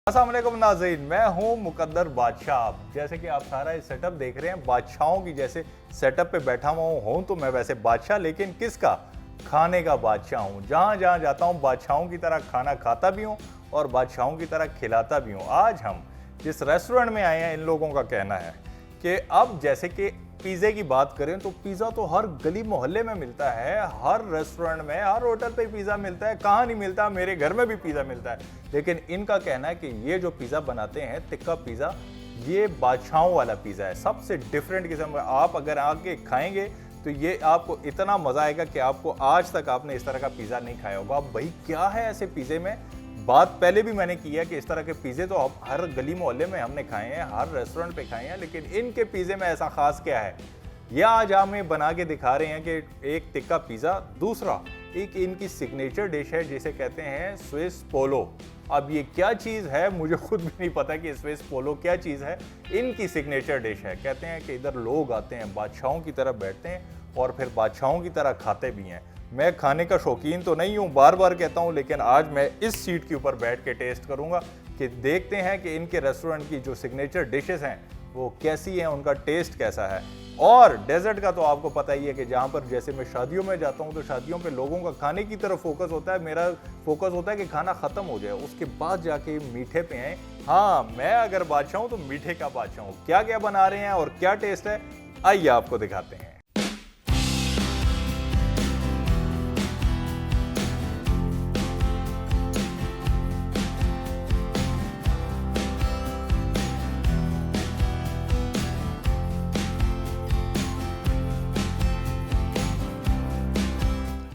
अस्सलाम वालेकुम नाज़रीन, मैं हूं मुकद्दर बादशाह। जैसे कि आप सारा इस सेटअप देख रहे हैं, बादशाहों की जैसे सेटअप पे बैठा हुआ हूं तो मैं वैसे बादशाह, लेकिन किसका? खाने का बादशाह हूं। जहां जहां जाता हूं बादशाहों की तरह खाना खाता भी हूं और बादशाहों की तरह खिलाता भी हूं। आज हम जिस रेस्टोरेंट में आए हैं, इन लोगों का कहना है कि अब जैसे कि पिज़्ज़े की बात करें तो पिज़्ज़ा तो हर गली मोहल्ले में मिलता है, हर रेस्टोरेंट में, हर होटल पे पिज़्ज़ा मिलता है। कहाँ नहीं मिलता? मेरे घर में भी पिज़्ज़ा मिलता है। लेकिन इनका कहना है कि ये जो पिज़्ज़ा बनाते हैं, तिक्का पिज़्ज़ा, ये बादशाहों वाला पिज़्ज़ा है, सबसे डिफरेंट किस्म का। आप अगर आके खाएंगे तो ये आपको इतना मज़ा आएगा कि आपको आज तक आपने इस तरह का पिज़्ज़ा नहीं खाया होगा। अब भाई क्या है ऐसे पिज़्ज़े में? बात पहले भी मैंने की है कि इस तरह के पिज़्ज़े तो हर गली मोहल्ले में हमने खाए हैं, हर रेस्टोरेंट पे खाए हैं, लेकिन इनके पिज़्ज़े में ऐसा ख़ास क्या है? यह आज हमें बना के दिखा रहे हैं कि एक तिक्का पिज़्ज़ा, दूसरा एक इनकी सिग्नेचर डिश है जिसे कहते हैं स्विस पोलो। अब ये क्या चीज़ है मुझे खुद भी नहीं पता कि स्विस पोलो क्या चीज़ है। इनकी सिग्नेचर डिश है। कहते हैं कि इधर लोग आते हैं, बादशाहों की तरह बैठते हैं और फिर बादशाहों की तरह खाते भी हैं। मैं खाने का शौकीन तो नहीं हूँ, बार बार कहता हूँ, लेकिन आज मैं इस सीट के ऊपर बैठ के टेस्ट करूँगा कि देखते हैं कि इनके रेस्टोरेंट की जो सिग्नेचर डिशेस हैं वो कैसी हैं, उनका टेस्ट कैसा है। और डेजर्ट का तो आपको पता ही है कि जहाँ पर जैसे मैं शादियों में जाता हूँ तो शादियों पे लोगों का खाने की तरफ फोकस होता है, मेरा फोकस होता है कि खाना ख़त्म हो जाए, उसके बाद जाके मीठे पे आए। हाँ, मैं अगर बादशाह हूँ तो मीठे का बादशाह हूँ। क्या क्या बना रहे हैं और क्या टेस्ट है, आइए आपको दिखाते हैं।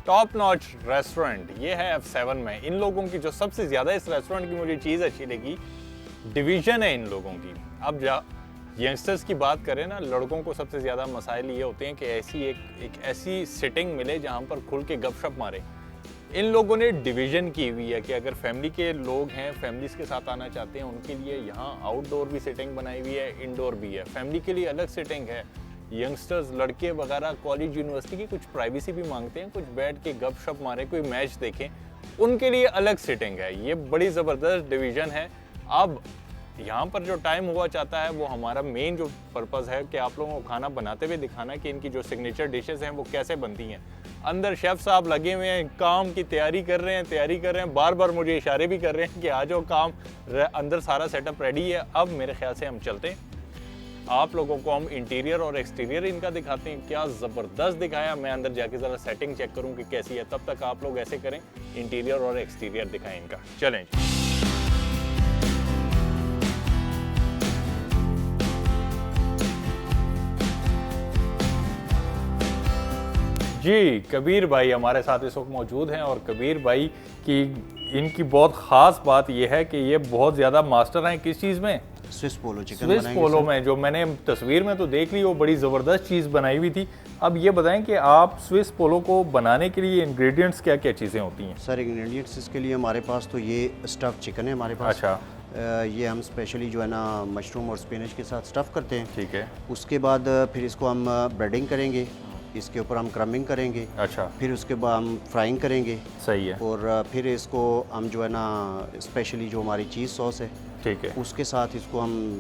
टॉप नॉच रेस्टोरेंट ये है F7 में। इन लोगों की जो सबसे ज़्यादा इस रेस्टोरेंट की मुझे चीज़ अच्छी लगी, डिवीज़न है इन लोगों की। अब यंगस्टर्स की बात करें ना, लड़कों को सबसे ज़्यादा मसाइल ये होते हैं कि एक ऐसी सिटिंग मिले जहाँ पर खुल के गपशप मारे। इन लोगों ने डिवीज़न की हुई है कि अगर फैमिली के लोग हैं, फैमिलीज़ के साथ आना चाहते हैं, उनके लिए यहाँ आउटडोर भी सिटिंग बनाई हुई है, इंडोर भी है। फैमिली के लिए अलग सिटिंग है। यंगस्टर्स, लड़के वगैरह कॉलेज यूनिवर्सिटी की कुछ प्राइवेसी भी मांगते हैं, कुछ बैठ के गपशप मारे, कोई मैच देखें, उनके लिए अलग सिटिंग है। ये बड़ी ज़बरदस्त डिवीज़न है। अब यहाँ पर जो टाइम हुआ चाहता है वो हमारा मेन जो पर्पज़ है कि आप लोगों को खाना बनाते हुए दिखाना कि इनकी जो सिग्नेचर डिशेज़ हैं वो कैसे बनती हैं। अंदर शेफ़ साहब लगे हुए हैं, काम की तैयारी कर रहे हैं, बार बार मुझे इशारे भी कर रहे हैं कि आ जाओ, काम अंदर सारा सेटअप रेडी है। अब मेरे ख्याल से हम चलते हैं, आप लोगों को हम इंटीरियर और एक्सटीरियर इनका दिखाते हैं। क्या ज़बरदस्त दिखाया। मैं अंदर जाके ज़रा सेटिंग चेक करूं कि कैसी है, तब तक आप लोग ऐसे करें, इंटीरियर और एक्सटीरियर दिखाएं इनका। चलें जी। कबीर भाई हमारे साथ इस वक्त मौजूद हैं और कबीर भाई की इनकी बहुत ख़ास बात यह है कि ये बहुत ज़्यादा मास्टर हैं किस चीज़ में? स्विस पोलो चिकन। स्विस पोलो में, जो मैंने तस्वीर में तो देख ली, वो बड़ी ज़बरदस्त चीज़ बनाई हुई थी। अब ये बताएं कि आप स्विस पोलो को बनाने के लिए इंग्रेडिएंट्स क्या क्या चीज़ें होती हैं? सर इंग्रेडिएंट्स इसके लिए हमारे पास तो ये स्टफ़ चिकन है हमारे पास। अच्छा। ये हम स्पेशली जो है ना मशरूम और स्पिनच के साथ स्टफ़ करते हैं। ठीक है। उसके बाद फिर इसको हम ब्रेडिंग करेंगे, इसके ऊपर हम क्रमिंग करेंगे। अच्छा। फिर उसके बाद हम फ्राइंग करेंगे। सही है। और फिर इसको हम जो है ना स्पेशली जो हमारी चीज़ सॉस है, ठीक है, उसके साथ इसको हम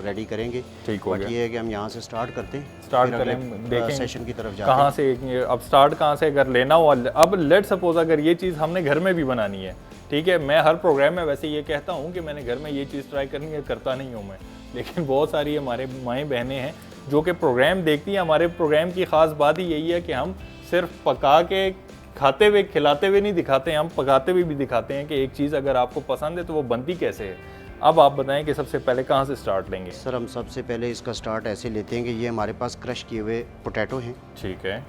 रेडी करेंगे। ठीक हो गया। ये है कि हम यहाँ से स्टार्ट करते हैं, स्टार्ट फिर करें, अगले देखें सेशन की तरफ जाते हैं। कहाँ से अब स्टार्ट कहाँ से अगर लेना हो। अब लेट सपोज अगर ये चीज़ हमने घर में भी बनानी है, ठीक है, मैं हर प्रोग्राम में वैसे ये कहता हूँ कि मैंने घर में ये चीज़ ट्राई करनी है, करता नहीं हूँ मैं, लेकिन बहुत सारी हमारे माएँ बहनें हैं जो कि प्रोग्राम देखती हैं। हमारे प्रोग्राम की ख़ास बात ही यही है कि हम सिर्फ पका के खाते हुए खिलाते हुए नहीं दिखाते हैं, हम पकाते हुए भी दिखाते हैं कि एक चीज़ अगर आपको पसंद है तो वो बनती कैसे है। अब आप बताएं कि सबसे पहले कहाँ से स्टार्ट लेंगे? सर हम सबसे पहले इसका स्टार्ट ऐसे लेते हैं कि ये हमारे पास क्रश किए हुए पोटैटो हैं। ठीक है।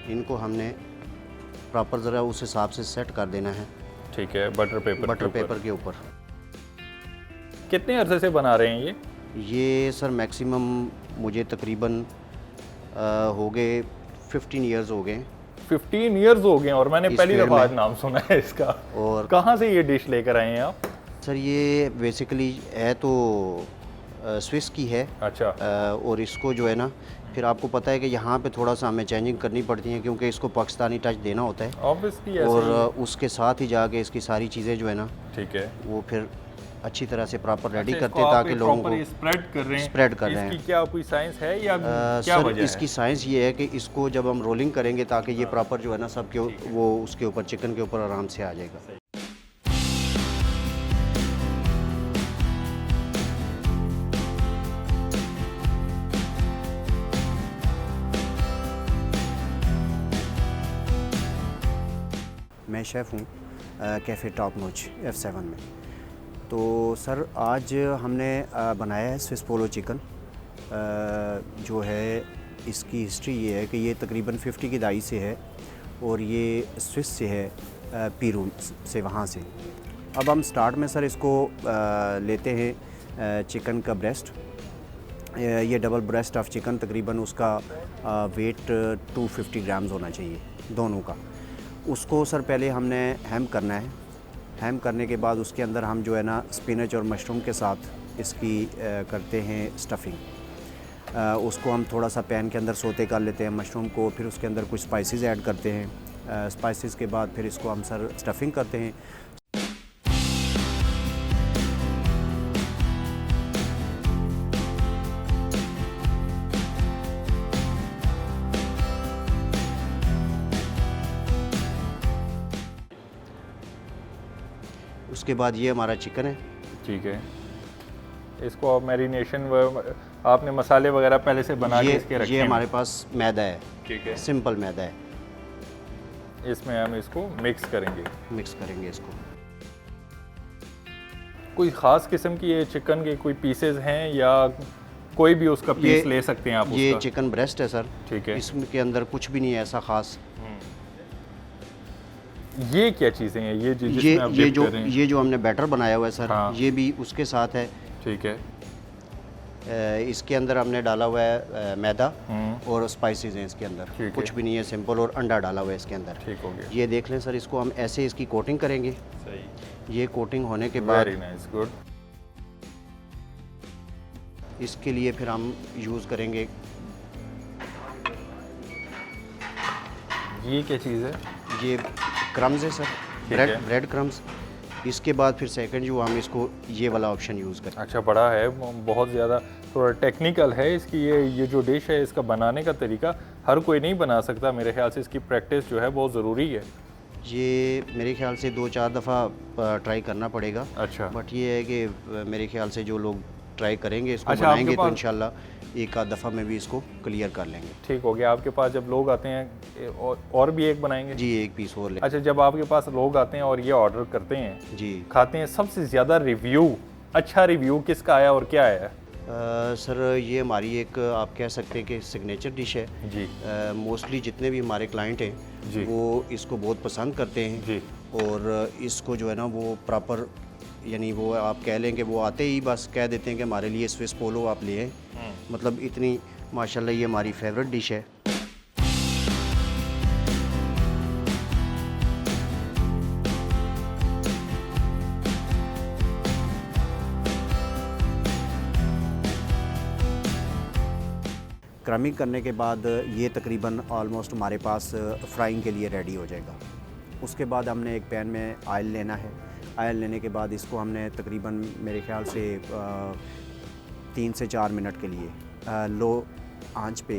इनको हमने प्रॉपर ज़रा उस हिसाब से सेट कर देना है। ठीक है। बटर पेपर के ऊपर। कितने अरसे से बना रहे हैं ये सर मैक्सिमम मुझे तकरीबन हो गए 15 ईयर्स हो गए। 15 ईयर्स हो गए और मैंने इस पहली फेयर दफ़ा आज में। नाम सुना है इसका। और कहाँ से ये डिश लेकर आए हैं आप? सर ये बेसिकली है तो स्विस की है। अच्छा। और इसको जो है ना फिर आपको पता है कि यहाँ पे थोड़ा सा हमें चेंजिंग करनी पड़ती है क्योंकि इसको पाकिस्तानी टच देना होता है। ऑब्वियसली। और उसके साथ ही जाके इसकी सारी चीज़ें जो है ना ठीक है वो फिर अच्छी तरह से प्रॉपर रेडी अच्छा, करते हैं ताकि लोगों को स्प्रेड कर रहे हैं। स्प्रेड कर रहे हैं। इसकी क्या कोई साइंस है या क्या सर वजह इसकी साइंस ये है कि इसको जब हम रोलिंग करेंगे ताकि ये प्रॉपर जो है ना सबके वो उसके ऊपर चिकन के ऊपर आराम से आ जाएगा। मैं शेफ़ हूँ कैफ़े टॉप नॉच F7 में। तो सर आज हमने बनाया है स्विस पोलो चिकन। जो है इसकी हिस्ट्री ये है कि ये तकरीबन 50 की दहाई से है और ये स्विस से है, पीरू से वहाँ से। अब हम स्टार्ट में सर इसको लेते हैं चिकन का ब्रेस्ट। ये डबल ब्रेस्ट ऑफ चिकन तकरीबन उसका वेट 250 ग्राम्स होना चाहिए दोनों का। उसको सर पहले हमने हैम करना है। हैम करने के बाद उसके अंदर हम जो है ना स्पिनच और मशरूम के साथ इसकी करते हैं स्टफ़िंग। उसको हम थोड़ा सा पैन के अंदर सोते कर लेते हैं मशरूम को, फिर उसके अंदर कुछ स्पाइसेस ऐड करते हैं। स्पाइसेस के बाद फिर इसको हम सर स्टफ़िंग करते हैं। उसके बाद ये हमारा चिकन है। ठीक है, इसको आप मैरिनेशन आपने मसाले वगैरह पहले से बना के इसके रखे ये हैं? हमारे पास मैदा है, ठीक है, सिंपल मैदा है। इसमें हम इसको मिक्स करेंगे। मिक्स करेंगे इसको। कोई ख़ास किस्म की ये चिकन के कोई पीसेस हैं या कोई भी उसका पीस ले सकते हैं आप? ये उसका चिकन ब्रेस्ट है सर। ठीक है, इसके अंदर कुछ भी नहीं है ऐसा ख़ास। ये क्या चीज़ें हैं ये जिसमें आप डिप कर रहे हैं? ये जो हमने बैटर बनाया हुआ है सर, हाँ। ये भी उसके साथ है। ठीक है, इसके अंदर हमने डाला हुआ है मैदा और स्पाइसेस हैं इसके अंदर। ठीक है। कुछ भी नहीं है, सिंपल, और अंडा डाला हुआ है इसके अंदर। ठीक हो गया, ये देख लें सर, इसको हम ऐसे इसकी कोटिंग करेंगे। सही, ये कोटिंग होने के बाद वेरी नाइस, गुड। इसके लिए फिर हम यूज़ करेंगे, ये क्या चीज़ है? ये क्रम्स है सर, है। Bread crumbs. इसके बाद फिर सेकंड जो हम इसको ये वाला ऑप्शन यूज़ करें। अच्छा, बड़ा है, बहुत ज़्यादा थोड़ा टेक्निकल है इसकी ये जो डिश है, इसका बनाने का तरीका हर कोई नहीं बना सकता। मेरे ख्याल से इसकी प्रैक्टिस जो है बहुत ज़रूरी है। ये मेरे ख्याल से 2-4 दफ़ा ट्राई करना पड़ेगा। अच्छा, बट ये है कि मेरे ख्याल से जो लोग ट्राई करेंगे इसको, अच्छा, बनाएंगे, आपके तो पास- इंशाल्लाह एक आध दफ़ा में भी इसको क्लियर कर लेंगे। ठीक हो गया। आपके पास जब लोग आते हैं और भी एक बनाएंगे? जी, एक पीस और ले। अच्छा, जब आपके पास लोग आते हैं और ये ऑर्डर करते हैं, जी खाते हैं, सबसे ज़्यादा रिव्यू, अच्छा रिव्यू किसका आया और क्या आया? सर ये हमारी एक आप कह सकते हैं कि सिग्नेचर डिश है जी मोस्टली जितने भी हमारे क्लाइंट जी। हैं वो इसको बहुत पसंद करते हैं जी, और इसको जो है ना वो प्रॉपर, यानी वो आप कह लें कि वो आते ही बस कह देते हैं कि हमारे लिए स्विस पोलो आप ले आएं। मतलब इतनी माशाल्लाह ये हमारी फेवरेट डिश है। क्रमिंग करने के बाद ये तकरीबन ऑलमोस्ट हमारे पास फ्राइंग के लिए रेडी हो जाएगा। उसके बाद हमने एक पैन में ऑयल लेना है। ऑयल लेने के बाद इसको हमने तकरीबन मेरे ख्याल से 3 से 4 मिनट के लिए लो आंच पे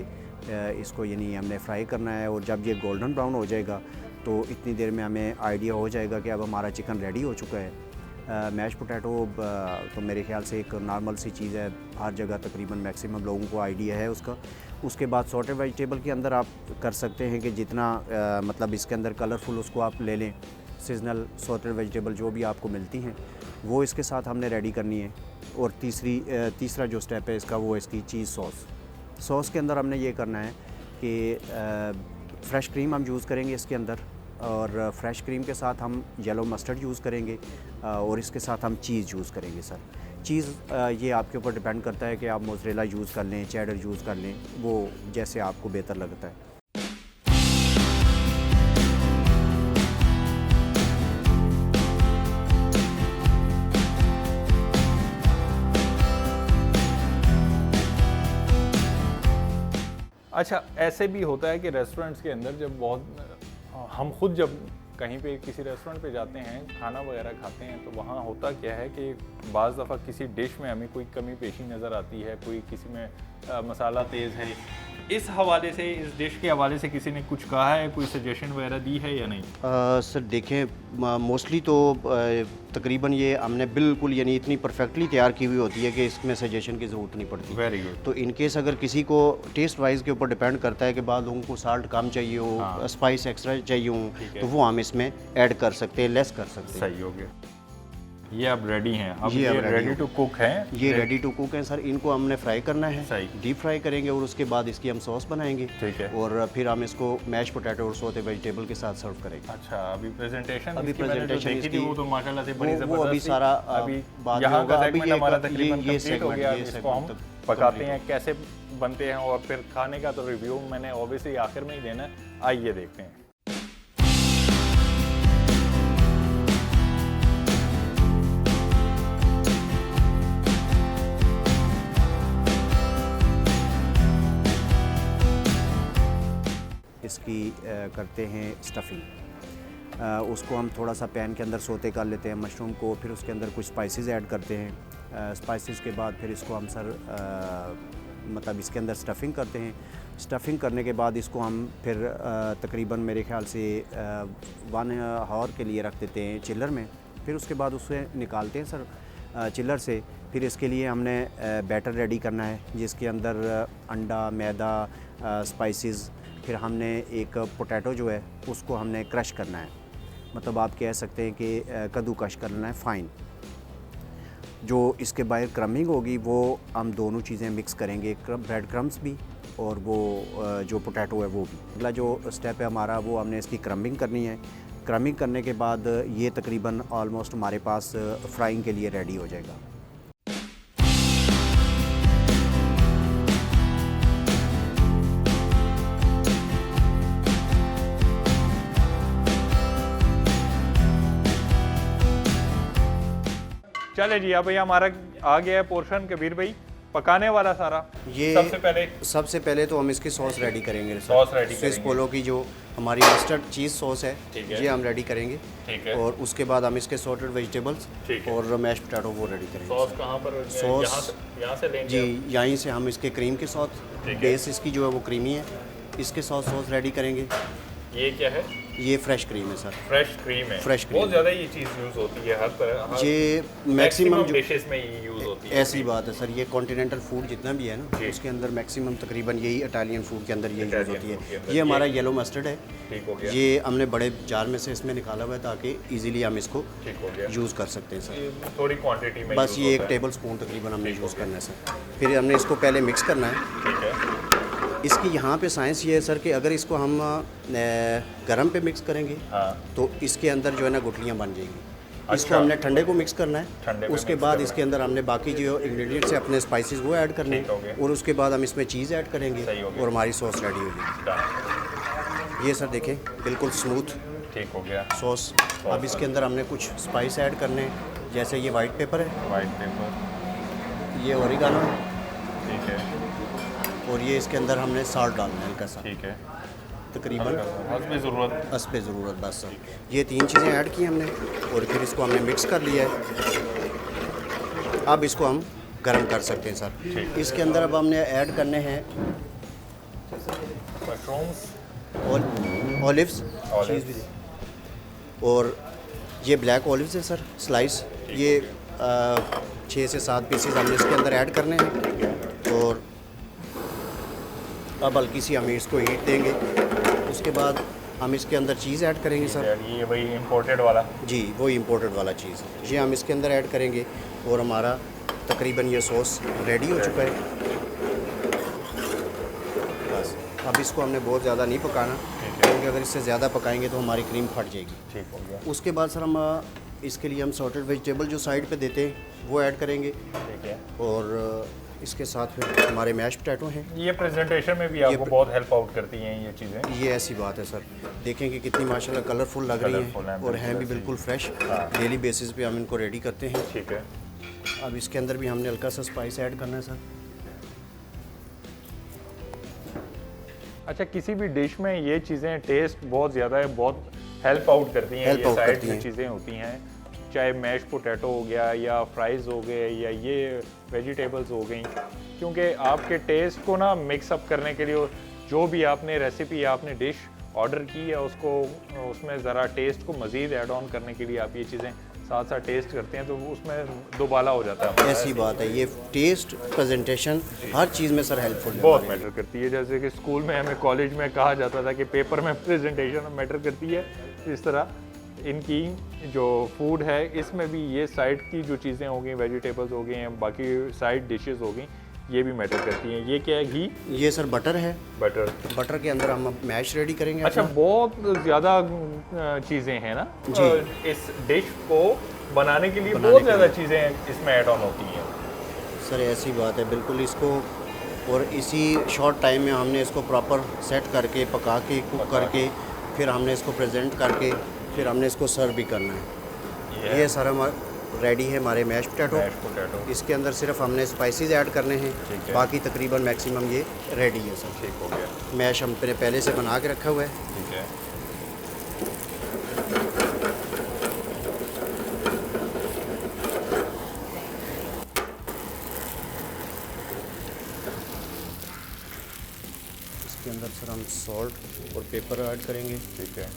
इसको यानी हमने फ्राई करना है। और जब ये गोल्डन ब्राउन हो जाएगा तो इतनी देर में हमें आइडिया हो जाएगा कि अब हमारा चिकन रेडी हो चुका है। मैश पोटैटो तो मेरे ख्याल से एक नॉर्मल सी चीज़ है, हर जगह तकरीबन मैक्सिमम लोगों को आइडिया है उसका। उसके बाद सॉटेड वेजिटेबल के अंदर आप कर सकते हैं कि जितना मतलब इसके अंदर कलरफुल उसको आप ले लें। सीजनल सॉटेड वेजिटेबल जो भी आपको मिलती हैं वो इसके साथ हमने रेडी करनी है। और तीसरा जो स्टेप है इसका वो इसकी चीज़ सॉस के अंदर हमने ये करना है कि फ्रेश क्रीम हम यूज़ करेंगे इसके अंदर, और फ्रेश क्रीम के साथ हम येलो मस्टर्ड यूज़ करेंगे और इसके साथ हम चीज़ यूज़ करेंगे सर। चीज़ ये आपके ऊपर डिपेंड करता है कि आप मोज़रेला यूज़ कर लें, चेडर यूज़ कर लें, वो जैसे आपको बेहतर लगता है। अच्छा, ऐसे भी होता है कि रेस्टोरेंट्स के अंदर जब बहुत हम खुद जब कहीं पे किसी रेस्टोरेंट पे जाते हैं, खाना वगैरह खाते हैं, तो वहाँ होता क्या है कि बाज़ दफ़ा किसी डिश में हमें कोई कमी पेशी नज़र आती है, कोई किसी में मसाला तेज़ है। इस हवाले से, इस डिश के हवाले से किसी ने कुछ कहा है, कोई सजेशन वगैरह दी है या नहीं? सर देखें, मोस्टली तो तकरीबन ये हमने बिल्कुल यानी इतनी परफेक्टली तैयार की हुई होती है कि इसमें सजेशन की ज़रूरत नहीं पड़ती। Very good. तो इन केस अगर किसी को टेस्ट वाइज के ऊपर डिपेंड करता है कि बाद लोगों को साल्ट कम चाहिए हो, हाँ। स्पाइस एक्स्ट्रा चाहिए हो, तो वो हम इसमें ऐड कर सकते हैं, लेस कर सकते हैं। सही हो गया। ये अब रेडी हैं, अब ये ये अब ready रेडी हो टू कुक हैं। ये रेडी टू कुक हैं सर। इनको हमने फ्राई करना है, सही। डीप फ्राई करेंगे और उसके बाद इसकी हम सॉस बनाएंगे। ठीक है। और फिर हम इसको मैश पोटैटो और सोते वेजिटेबल के साथ सर्व करेंगे। अच्छा, अभी प्रेजेंटेशन अभी इसकी मैंने जो presentation देखी थी इसकी- वो तो माशाल्लाह से बड़ी वो ज़बरदस्त अभी थी। सारा अभी बाद में यहाँ होगा। का अभी सेगमेंट हमारा तकरीबन ये कंप्लीट हो segment- गया। ये इसको हम segment पकाते complete हैं, कैसे बनते हैं, और फिर खाने का तो रिव्यू मैंने ऑब्वियसली आखिर में ही देना है। आइए देखते हैं। इसकी करते हैं स्टफिंग। उसको हम थोड़ा सा पैन के अंदर सोते कर लेते हैं मशरूम को, फिर उसके अंदर कुछ स्पाइसेस ऐड करते हैं। स्पाइसेस के बाद फिर इसको हम सर मतलब इसके अंदर स्टफिंग करते हैं। स्टफिंग करने के बाद इसको हम फिर तकरीबन मेरे ख्याल से 1 आवर के लिए रख देते हैं चिल्लर में। फिर उसके बाद उसे निकालते हैं सर चिल्लर से। फिर इसके लिए हमने बैटर रेडी करना है, जिसके अंदर अंडा, मैदा, स्पाइसेस, फिर हमने एक पोटैटो जो है उसको हमने क्रश करना है, मतलब आप कह सकते हैं कि कद्दूकश करना है फ़ाइन। जो इसके बाहर क्रमिंग होगी वो हम दोनों चीज़ें मिक्स करेंगे, ब्रेड क्रम्स भी और वो जो पोटैटो है वो भी। अगला जो स्टेप है हमारा वो हमने इसकी क्रमिंग करनी है। क्रमिंग करने के बाद ये तकरीबन ऑलमोस्ट हमारे पास फ्राइंग के लिए रेडी हो जाएगा। चले जी, अब ये हमारा आ गया है पोर्शन। कबीर भाई, पकाने वाला सारा। ये सबसे पहले तो हम इसकी सॉस रेडी करेंगे। सॉस रेडी स्विस करेंगे। पोलो की जो हमारी मस्टर्ड चीज़ सॉस है, ठीक है। ये हम रेडी करेंगे। ठीक है। और उसके बाद हम इसके सॉर्टेड वेजिटेबल्स ठीक है। और मैश पोटैटो वो रेडी करेंगे। सॉस कहाँ पर? सॉस यहाँ से लेंगे जी, आप? यहीं से हम इसके क्रीम के साथ, ठीक है। बेस इसकी जो है वो क्रीमी है, इसके साथ सॉस रेडी करेंगे। ये क्या है? ये फ्रेश क्रीम है सर। फ्रेश क्रीम है। Fresh cream. बहुत ज़्यादा ये चीज़ यूज़ होती है हर तरह, ये मैक्सिमम जो डिशेस में ये यूज़ होती है। ऐसी बात है सर, ये कॉन्टिनेंटल फूड जितना भी है ना, जी। उसके अंदर मैक्सिमम तकरीबन यही इटालियन फूड के अंदर ये यूज़ Italian होती food के है। अंदर ये हमारा येलो मस्टर्ड है। ठीक हो गया। ये हमने बड़े जार में से इसमें निकाला हुआ है ताकि इजीली हम इसको ठीक हो गया। यूज़ कर सकते हैं सर। ये थोड़ी क्वांटिटी में बस use ये एक होता है। टेबल स्पून तकरीबन हमने यूज़ करना है सर। फिर हमने इसको पहले मिक्स करना है। ठीक है। इसकी यहाँ पे साइंस ये है सर कि अगर इसको हम गरम पे मिक्स करेंगे हाँ। तो इसके अंदर जो है ना गुठलियाँ बन जाएंगी। इसको अच्छा। हमने ठंडे को मिक्स करना ठंडे है। पे उसके mix बाद करना इसके अंदर हमने बाकी जो इंग्रेडिएंट्स है अपने स्पाइसेस वो ऐड करने ठीक हो हैं गया। और उसके बाद हम इसमें चीज़ ऐड करेंगे सही हो गया। और हमारी सॉस रेडी होगी। Done। ये सर देखें बिल्कुल स्मूथ ठीक हो गया। सॉस। अब इसके अंदर हमने कुछ स्पाइस ऐड करने हैं, जैसे ये वाइट पेपर है, वाइट पेपर। ये ओरिगानो है ठीक है। और ये इसके अंदर हमने साल्ट डालना है हल्का सा, ठीक है। तकरीबन हस्बे ज़रूरत। हस्बे ज़रूरत बस सर। ये 3 चीज़ें ऐड की हमने और फिर इसको हमने मिक्स कर लिया है। अब इसको हम गर्म कर सकते हैं सर। इसके अंदर अब हमने ऐड करने हैं मशरूम्स, ऑलिव्स और ये ब्लैक ऑलिव्स है सर, स्लाइस। ये 6 से 7 पीसेस हमने इसके अंदर ऐड करने हैं। और अब हल्की सी हम इसको हीट देंगे। उसके बाद हम इसके अंदर चीज़ ऐड करेंगे सर। ये वही इम्पोर्टेड वाला। जी, वो इम्पोर्टेड वाला चीज़ ये हम इसके अंदर ऐड करेंगे और हमारा तकरीबन ये सॉस रेडी हो चुका है। बस अब इसको हमने बहुत ज़्यादा नहीं पकाना, क्योंकि अगर इससे ज़्यादा पकाएंगे तो हमारी क्रीम फट जाएगी। ठीक हो गया। उसके बाद सर हम इसके लिए हम सॉर्टेड वेजिटेबल जो साइड पे देते हैं वो ऐड करेंगे ठीक है। और इसके साथ फिर हमारे मैश पोटैटो हैं। ये प्रेजेंटेशन में भी आपको बहुत हेल्प आउट करती हैं ये चीज़ें। ये ऐसी बात है सर, देखें कि कितनी माशाल्लाह कलरफुल लग रही Colourful हैं हैं, और हैं भी बिल्कुल बिल्कुल फ्रेश। हाँ। डेली बेसिस पे हम इनको रेडी करते हैं। ठीक है। अब इसके अंदर भी हमने हल्का सा स्पाइस ऐड करना है सर। अच्छा, किसी भी डिश में ये चीज़ें टेस्ट बहुत ज़्यादा है, बहुत हेल्प आउट करती हैं, Help ये out साइड करती जो हैं। चीज़ें होती हैं, चाहे मैश पोटैटो हो गया या फ्राइज़ हो गए या ये वेजिटेबल्स हो गई, क्योंकि आपके टेस्ट को ना मिक्स अप करने के लिए जो भी आपने रेसिपी आपने डिश ऑर्डर की है उसको उसमें ज़रा टेस्ट को मज़ीद ऐड ऑन करने के लिए आप ये चीज़ें साथ साथ टेस्ट करते हैं तो उसमें दोबाला हो जाता है। ऐसी बात है, ये टेस्ट प्रेजेंटेशन हर चीज़ में सर हेल्पफुल है बहुत हमारे मैटर करती है, जैसे कि स्कूल में हमें कॉलेज में कहा जाता था कि पेपर में प्रेजेंटेशन मैटर करती है, इस तरह इनकी जो फूड है इसमें भी ये साइड की जो चीज़ें हो गई, वेजिटेबल्स हो गई हैं, बाकी साइड डिशेस हो गई, ये भी मैटर करती हैं। ये क्या है? घी, ये सर बटर है। बटर। बटर के अंदर हम अब मैश रेडी करेंगे अच्छा, अपना। बहुत ज़्यादा चीज़ें हैं ना जी। इस डिश को बनाने के लिए, बनाने बहुत के ज़्यादा चीज़ें इसमें ऐड ऑन होती हैं। सर ऐसी बात है बिल्कुल, इसको और इसी शॉर्ट टाइम में हमने इसको प्रॉपर सेट करके पका के कुक करके फिर हमने इसको प्रेजेंट करके फिर हमने इसको सर्व भी करना है। ये सर हमारा रेडी है हमारे मैश पोटैटो। मैश पोटैटो इसके अंदर सिर्फ हमने स्पाइसेस ऐड करने हैं, ठीक है। बाकी तकरीबन मैक्सिमम ये रेडी है सर। ठीक हो गया। मैश हमने पहले से बना के रखा हुआ है। ठीक है। इसके अंदर सर हम सॉल्ट और पेपर ऐड करेंगे। ठीक है।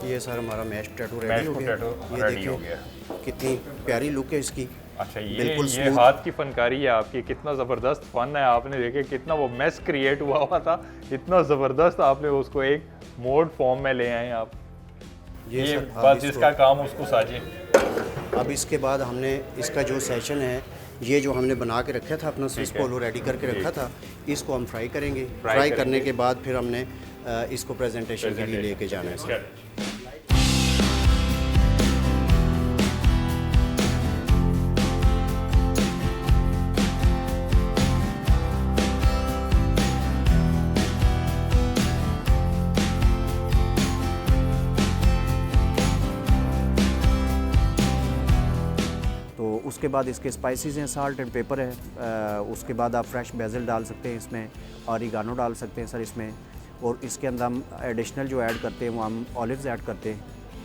ये सर हमारा मैश पोटैटो मैश रेडी हो गया। पोटैटो ये रेडी हो देखिए गया। कितनी प्यारी लुक है इसकी। अच्छा, ये बिल्कुल ये smooth। हाथ की फनकारी है आपकी, कितना ज़बरदस्त फन है। आपने देखे कितना वो मेस क्रिएट हुआ था, इतना ज़बरदस्त आपने उसको एक मोड फॉर्म में ले आए आप। ये सर बस अब जिसका काम उसको साजे। अब इसके बाद हमने इसका जो सेशन है, ये जो हमने बना के रखा था अपना स्विस है। पोलो रेडी करके रखा था, इसको हम फ्राई करेंगे। फ्राई फ्राई करेंगे। करने के बाद फिर हमने इसको प्रेजेंटेशन के लिए लेके जाना है सर। तो उसके बाद इसके स्पाइसेस हैं, साल्ट एंड पेपर है। उसके बाद आप फ्रेश बेसिल डाल सकते हैं इसमें, ऑरिगानो डाल सकते हैं सर इसमें। और इसके अंदर हम एडिशनल जो ऐड करते हैं वो हम ऑलिव्स ऐड करते हैं,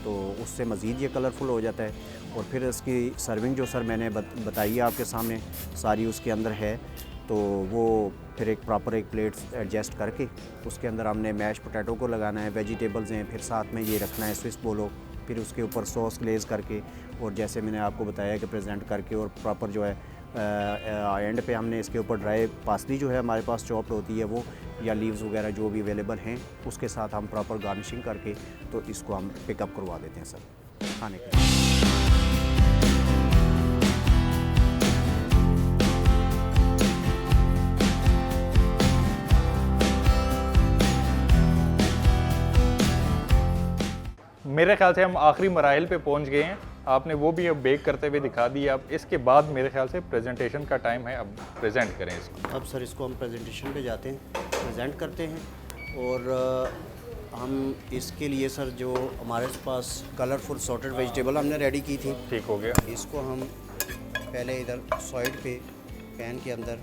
तो उससे मज़ीद ये कलरफुल हो जाता है। और फिर इसकी सर्विंग जो सर मैंने बताई है आपके सामने सारी उसके अंदर है, तो वो फिर एक प्रॉपर एक प्लेट एडजस्ट करके उसके अंदर हमने मैश पोटैटो को लगाना है, वेजिटेबल्स हैं, फिर साथ में ये रखना है स्विस पोलो, फिर उसके ऊपर सॉस ग्लेज़ करके और जैसे मैंने आपको बताया कि प्रेजेंट करके और प्रॉपर जो है एंड पे हमने इसके ऊपर ड्राई पासली जो है हमारे पास चॉप्ड होती है वो, या लीव्स वगैरह जो भी अवेलेबल हैं उसके साथ हम प्रॉपर गार्निशिंग करके तो इसको हम पिकअप करवा देते हैं सर खाने के लिए। मेरे ख्याल से हम आखिरी मराइल पे पहुंच गए हैं। आपने वो भी अब बेक करते हुए दिखा दिया। अब इसके बाद मेरे ख्याल से प्रेजेंटेशन का टाइम है, अब प्रेजेंट करें इसको। अब सर इसको हम प्रेजेंटेशन पे जाते हैं, प्रेजेंट करते हैं। और हम इसके लिए सर जो हमारे पास कलरफुल सॉर्टेड वेजिटेबल हमने रेडी की थी, ठीक हो गया। इसको हम पहले इधर साइड पे पैन के अंदर,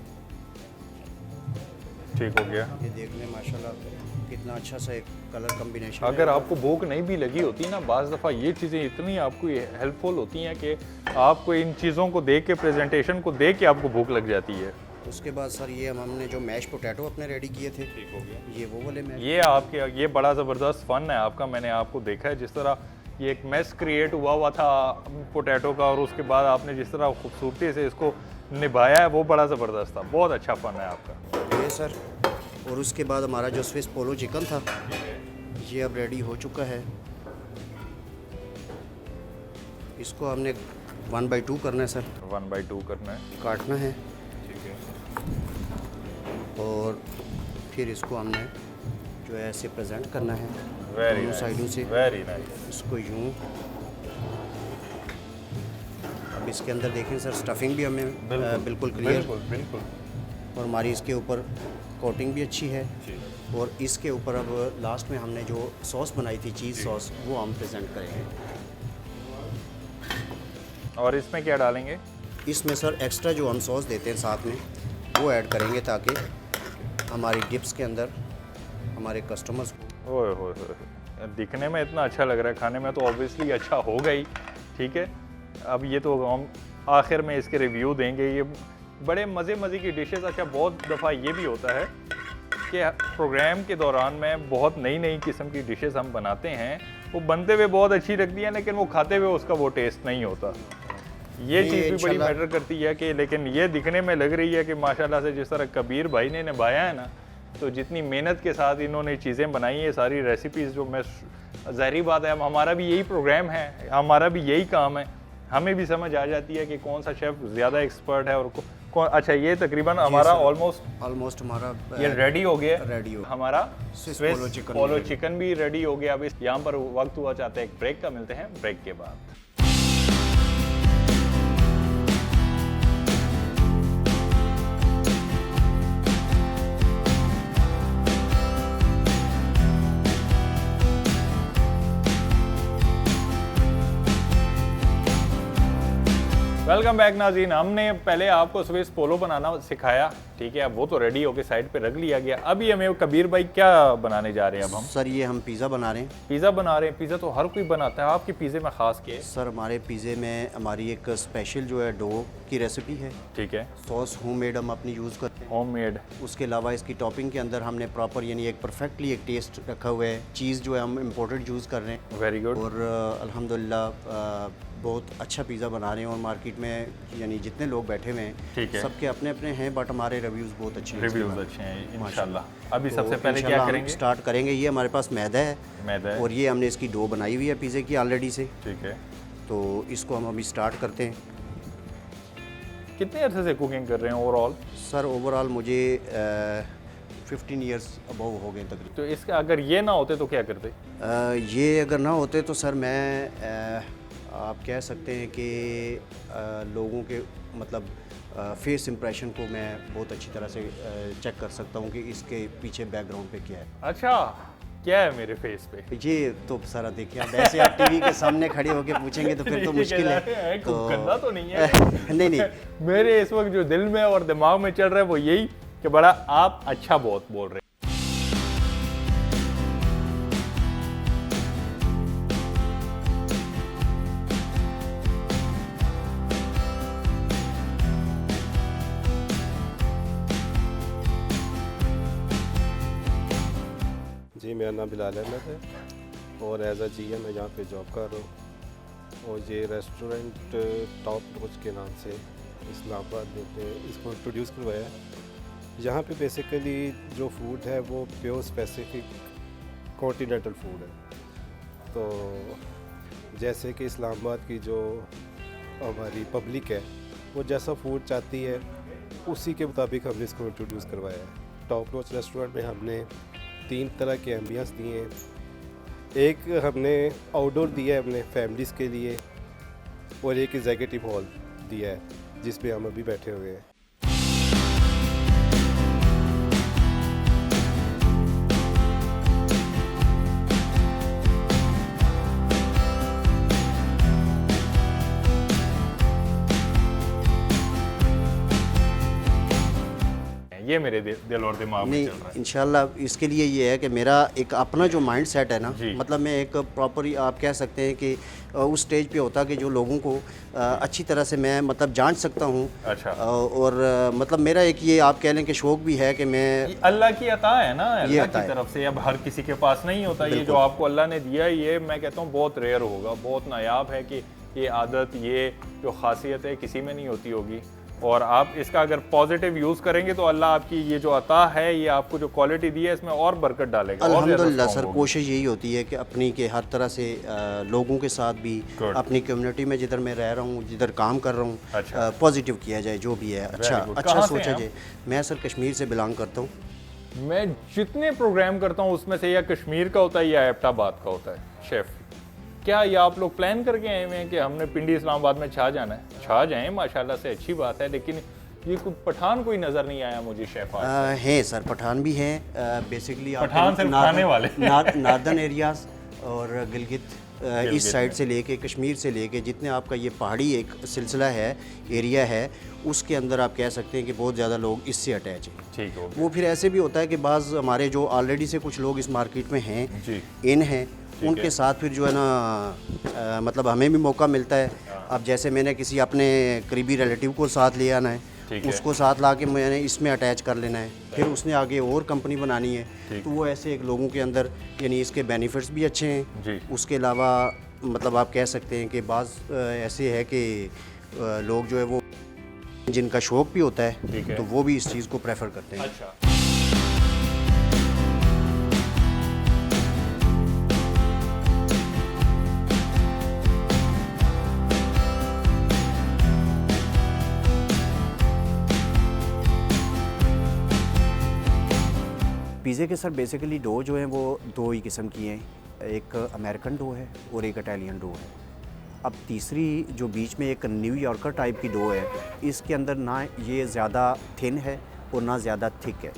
ठीक हो गया। ये देख लें माशाल्लाह कितना अच्छा सा एक कलर कम्बिनेशन। अगर आपको भूख नहीं भी लगी होती ना, बाज़ दफ़ा ये चीज़ें इतनी आपको हेल्पफुल होती हैं कि आपको इन चीज़ों को देख के, प्रेजेंटेशन को देख के आपको भूख लग जाती है। उसके बाद सर ये हमने जो मैश पोटैटो अपने रेडी किए थे, ठीक हो गया। ये वो वाले मैश। ये आपके ये बड़ा ज़बरदस्त फ़न है आपका। मैंने आपको देखा है जिस तरह ये एक मेस क्रिएट हुआ था पोटैटो का, और उसके बाद आपने जिस तरह खूबसूरती से इसको निभाया है वो बड़ा ज़बरदस्त था। बहुत अच्छा फ़न है आपका ये सर। और उसके बाद हमारा जो स्विस पोलो चिकन था ये अब रेडी हो चुका है। इसको हमने 1/2 करना है सर, 1/2 करना है। काटना है ठीक है। और फिर इसको हमने जो है ऐसे प्रेजेंट करना है वेरी दोनों साइडों से। Very nice. इसको यूँ। अब इसके अंदर देखें सर स्टफिंग भी हमें बिल्कुल क्लियर, बिल्कुल बिल्कुल। और हमारी इसके ऊपर कोटिंग भी अच्छी है। जी। और इसके ऊपर अब लास्ट में हमने जो सॉस बनाई थी, चीज़ सॉस, वो हम प्रेजेंट करेंगे। और इसमें क्या डालेंगे? इसमें सर एक्स्ट्रा जो हम सॉस देते हैं साथ में वो ऐड करेंगे ताकि हमारी डिप्स के अंदर हमारे कस्टमर्स को। ओए होए होए, दिखने में इतना अच्छा लग रहा है, खाने में तो ऑब्वियसली अच्छा होगा ही। ठीक है, अब ये तो हम आखिर में इसके रिव्यू देंगे। ये बड़े मज़े की डिशेस। अच्छा, बहुत दफ़ा ये भी होता है कि प्रोग्राम के दौरान में बहुत नई किस्म की डिशेस हम बनाते हैं, वो बनते हुए बहुत अच्छी लगती है लेकिन वो खाते हुए उसका वो टेस्ट नहीं होता। ये चीज़ भी बड़ी मैटर करती है कि, लेकिन ये दिखने में लग रही है कि माशाल्लाह से जिस तरह कबीर भाई ने निभाया है ना, तो जितनी मेहनत के साथ इन्होंने चीज़ें बनाई हैं, सारी रेसिपीज़ जो मैं ज़ाहिर बात है, हमारा भी यही प्रोग्राम है, हमारा भी यही काम है, हमें भी समझ आ जाती है कि कौन सा शेफ़ ज़्यादा एक्सपर्ट है और कौन। अच्छा, ये तकरीबन हमारा ऑलमोस्ट हमारा ये रेडी हो गया। हमारा स्विस पोलो चिकन भी रेडी हो गया। अब इस यहाँ पर वक्त हुआ चाहते हैं एक ब्रेक का, मिलते हैं ब्रेक के बाद। वेलकम बैक नाज़रीन। हमने पहले आपको स्विस पोलो बनाना सिखाया, ठीक है, अब वो तो रेडी होके साइड पे रख लिया गया। अभी हमें कबीर भाई क्या बनाने जा रहे हैं? अब हम सर ये हम पिज़्ज़ा बना रहे हैं। पिज़्ज़ा बना रहे हैं। पिज़्ज़ा तो हर कोई बनाता है, आपके पिज़्ज़े में ख़ास क्या है? सर हमारे पिज़्ज़े में हमारी एक स्पेशल जो है डो की रेसिपी है। ठीक है, सॉस होममेड हम अपनी यूज़ करते हैं, होममेड। उसके अलावा इसकी टॉपिंग के अंदर हमने प्रॉपर यानी एक परफेक्टली एक टेस्ट रखा हुआ है। चीज़ जो है हम इम्पोर्टेड यूज़ कर रहे हैं। Very good. और अल्हम्दुलिल्लाह बहुत अच्छा पिज़्ज़ा बना रहे हैं और मार्केट में यानी जितने लोग बैठे हुए हैं सबके अपने अपने हैं, बट हमारे रिव्यूज़ बहुत अच्छे हैं। रिव्यूज़ अच्छे हैं इंशाल्लाह। अभी सबसे पहले क्या करेंगे? स्टार्ट करेंगे। ये हमारे पास मैदा है और ये हमने इसकी डो बनाई हुई है पिज़्ज़े की ऑलरेडी से। ठीक है, तो इसको हम अभी स्टार्ट करते हैं। कितने अरसे से कुकिंग कर रहे हैं ओवरऑल? सर ओवरऑल मुझे 15 ईयर्स अबव हो गए तकरीबन। तो इसका अगर ये ना होते तो क्या करते? ये अगर ना होते तो सर मैं आप कह सकते हैं कि लोगों के मतलब फेस इंप्रेशन को मैं बहुत अच्छी तरह से चेक कर सकता हूँ कि इसके पीछे बैकग्राउंड पे क्या है। अच्छा, क्या है मेरे फेस पे? ये तो सारा देखिए आप ऐसे आप टीवी के सामने खड़े होकर पूछेंगे तो फिर तो मुश्किल है। तो गंदा तो नहीं है? नहीं मेरे इस वक्त जो दिल में और दिमाग में चल रहा है वो यही कि बड़ा आप अच्छा बहुत बोल रहे हैं। जी मेरा नाम बिलाल अहमद है और एज अ GM मैं यहाँ पे जॉब कर रहा हूँ। और ये रेस्टोरेंट टॉप नॉच के नाम से इस्लामाबाद में इसको इंट्रोड्यूस करवाया है। यहाँ पे बेसिकली जो फूड है वो प्योर स्पेसिफिक कॉन्टिनेंटल फूड है। तो जैसे कि इस्लामाबाद की जो हमारी पब्लिक है वो जैसा फूड चाहती है उसी के मुताबिक हमने इसको इंट्रोड्यूस करवाया है। टॉप नॉच रेस्टोरेंट में हमने 3 तरह के एम्बियंस दिए हैं। एक हमने आउटडोर दिया है अपने फैमिलीज़ के लिए और एक एग्जीक्यूटिव हॉल दिया है जिसमें हम अभी बैठे हुए हैं। ये मेरे दिल और दिमाग में चल रहा है। इंशाल्लाह इसके लिए ये है कि मेरा एक अपना जो माइंड सेट है ना, मतलब मैं एक प्रॉपर आप कह सकते हैं कि उस स्टेज पे होता कि जो लोगों को अच्छी तरह से मैं मतलब जांच सकता हूँ। अच्छा। और मतलब मेरा एक ये आप कह लें कि शौक भी है कि मैं अल्लाह की अता है ना, अल्लाह की तरफ से। अब हर किसी के पास नहीं होता ये जो आपको अल्लाह ने दिया, ये मैं कहता हूँ बहुत रेयर होगा, बहुत नायाब है कि ये आदत, ये जो खासियत है किसी में नहीं होती होगी। और आप इसका अगर पॉजिटिव यूज़ करेंगे तो अल्लाह आपकी ये जो अता है, ये आपको जो क्वालिटी दी है, इसमें और बरकत डालेगा। अल्हम्दुलिल्लाह सर, कोशिश यही होती है कि अपनी के हर तरह से लोगों के साथ भी अपनी कम्युनिटी में जिधर मैं रह रहा हूँ, जिधर काम कर रहा हूँ, पॉजिटिव किया जाए जो भी है, अच्छा सोचा जाए। मैं सर कश्मीर से बिलोंग करता हूँ। मैं जितने प्रोग्राम करता हूँ उसमें से या कश्मीर का होता है या एबटाबाद का होता है। शेफ़ क्या ये आप लोग प्लान करके आए हुए हैं कि हमने पिंडी इस्लामाबाद में छा जाना है? छा जाएं, माशाल्लाह से अच्छी बात है, लेकिन ये कोई पठान कोई नज़र नहीं आया मुझे शेफ़। हैं सर, पठान भी हैं बेसिकली। पठान सिर्फ खाने वाले नार्दर्न एरियाज़ और गिलगित इस साइड से लेके कश्मीर से लेके जितने आपका ये पहाड़ी एक सिलसिला है, एरिया है, उसके अंदर आप कह सकते हैं कि बहुत ज़्यादा लोग इससे अटैच हैं। ठीक हो वो फिर ऐसे भी होता है कि बाज़ हमारे जो ऑलरेडी से कुछ लोग इस मार्केट में हैं, जी, इन हैं, उनके साथ फिर जो है ना मतलब हमें भी मौका मिलता है। अब जैसे मैंने किसी अपने करीबी रिलेटिव को साथ ले आना है, उसको साथ ला के मैंने इसमें अटैच कर लेना है, फिर उसने आगे और कंपनी बनानी है, तो वो ऐसे एक लोगों के अंदर यानी इसके बेनिफिट्स भी अच्छे हैं जी। उसके अलावा मतलब आप कह सकते हैं कि बाज़ ऐसे है कि लोग जो है वो जिनका शौक़ भी होता है तो वो भी इस चीज़ को प्रेफर करते हैं। अच्छा। पिज़्ज़े के सर बेसिकली डो जो है वो दो ही किस्म की हैं, एक अमेरिकन डो है और एक इटालियन डो है। अब तीसरी जो बीच में एक न्यूयॉर्कर टाइप की डो है, इसके अंदर ना ये ज़्यादा थिन है और ना ज़्यादा थिक है,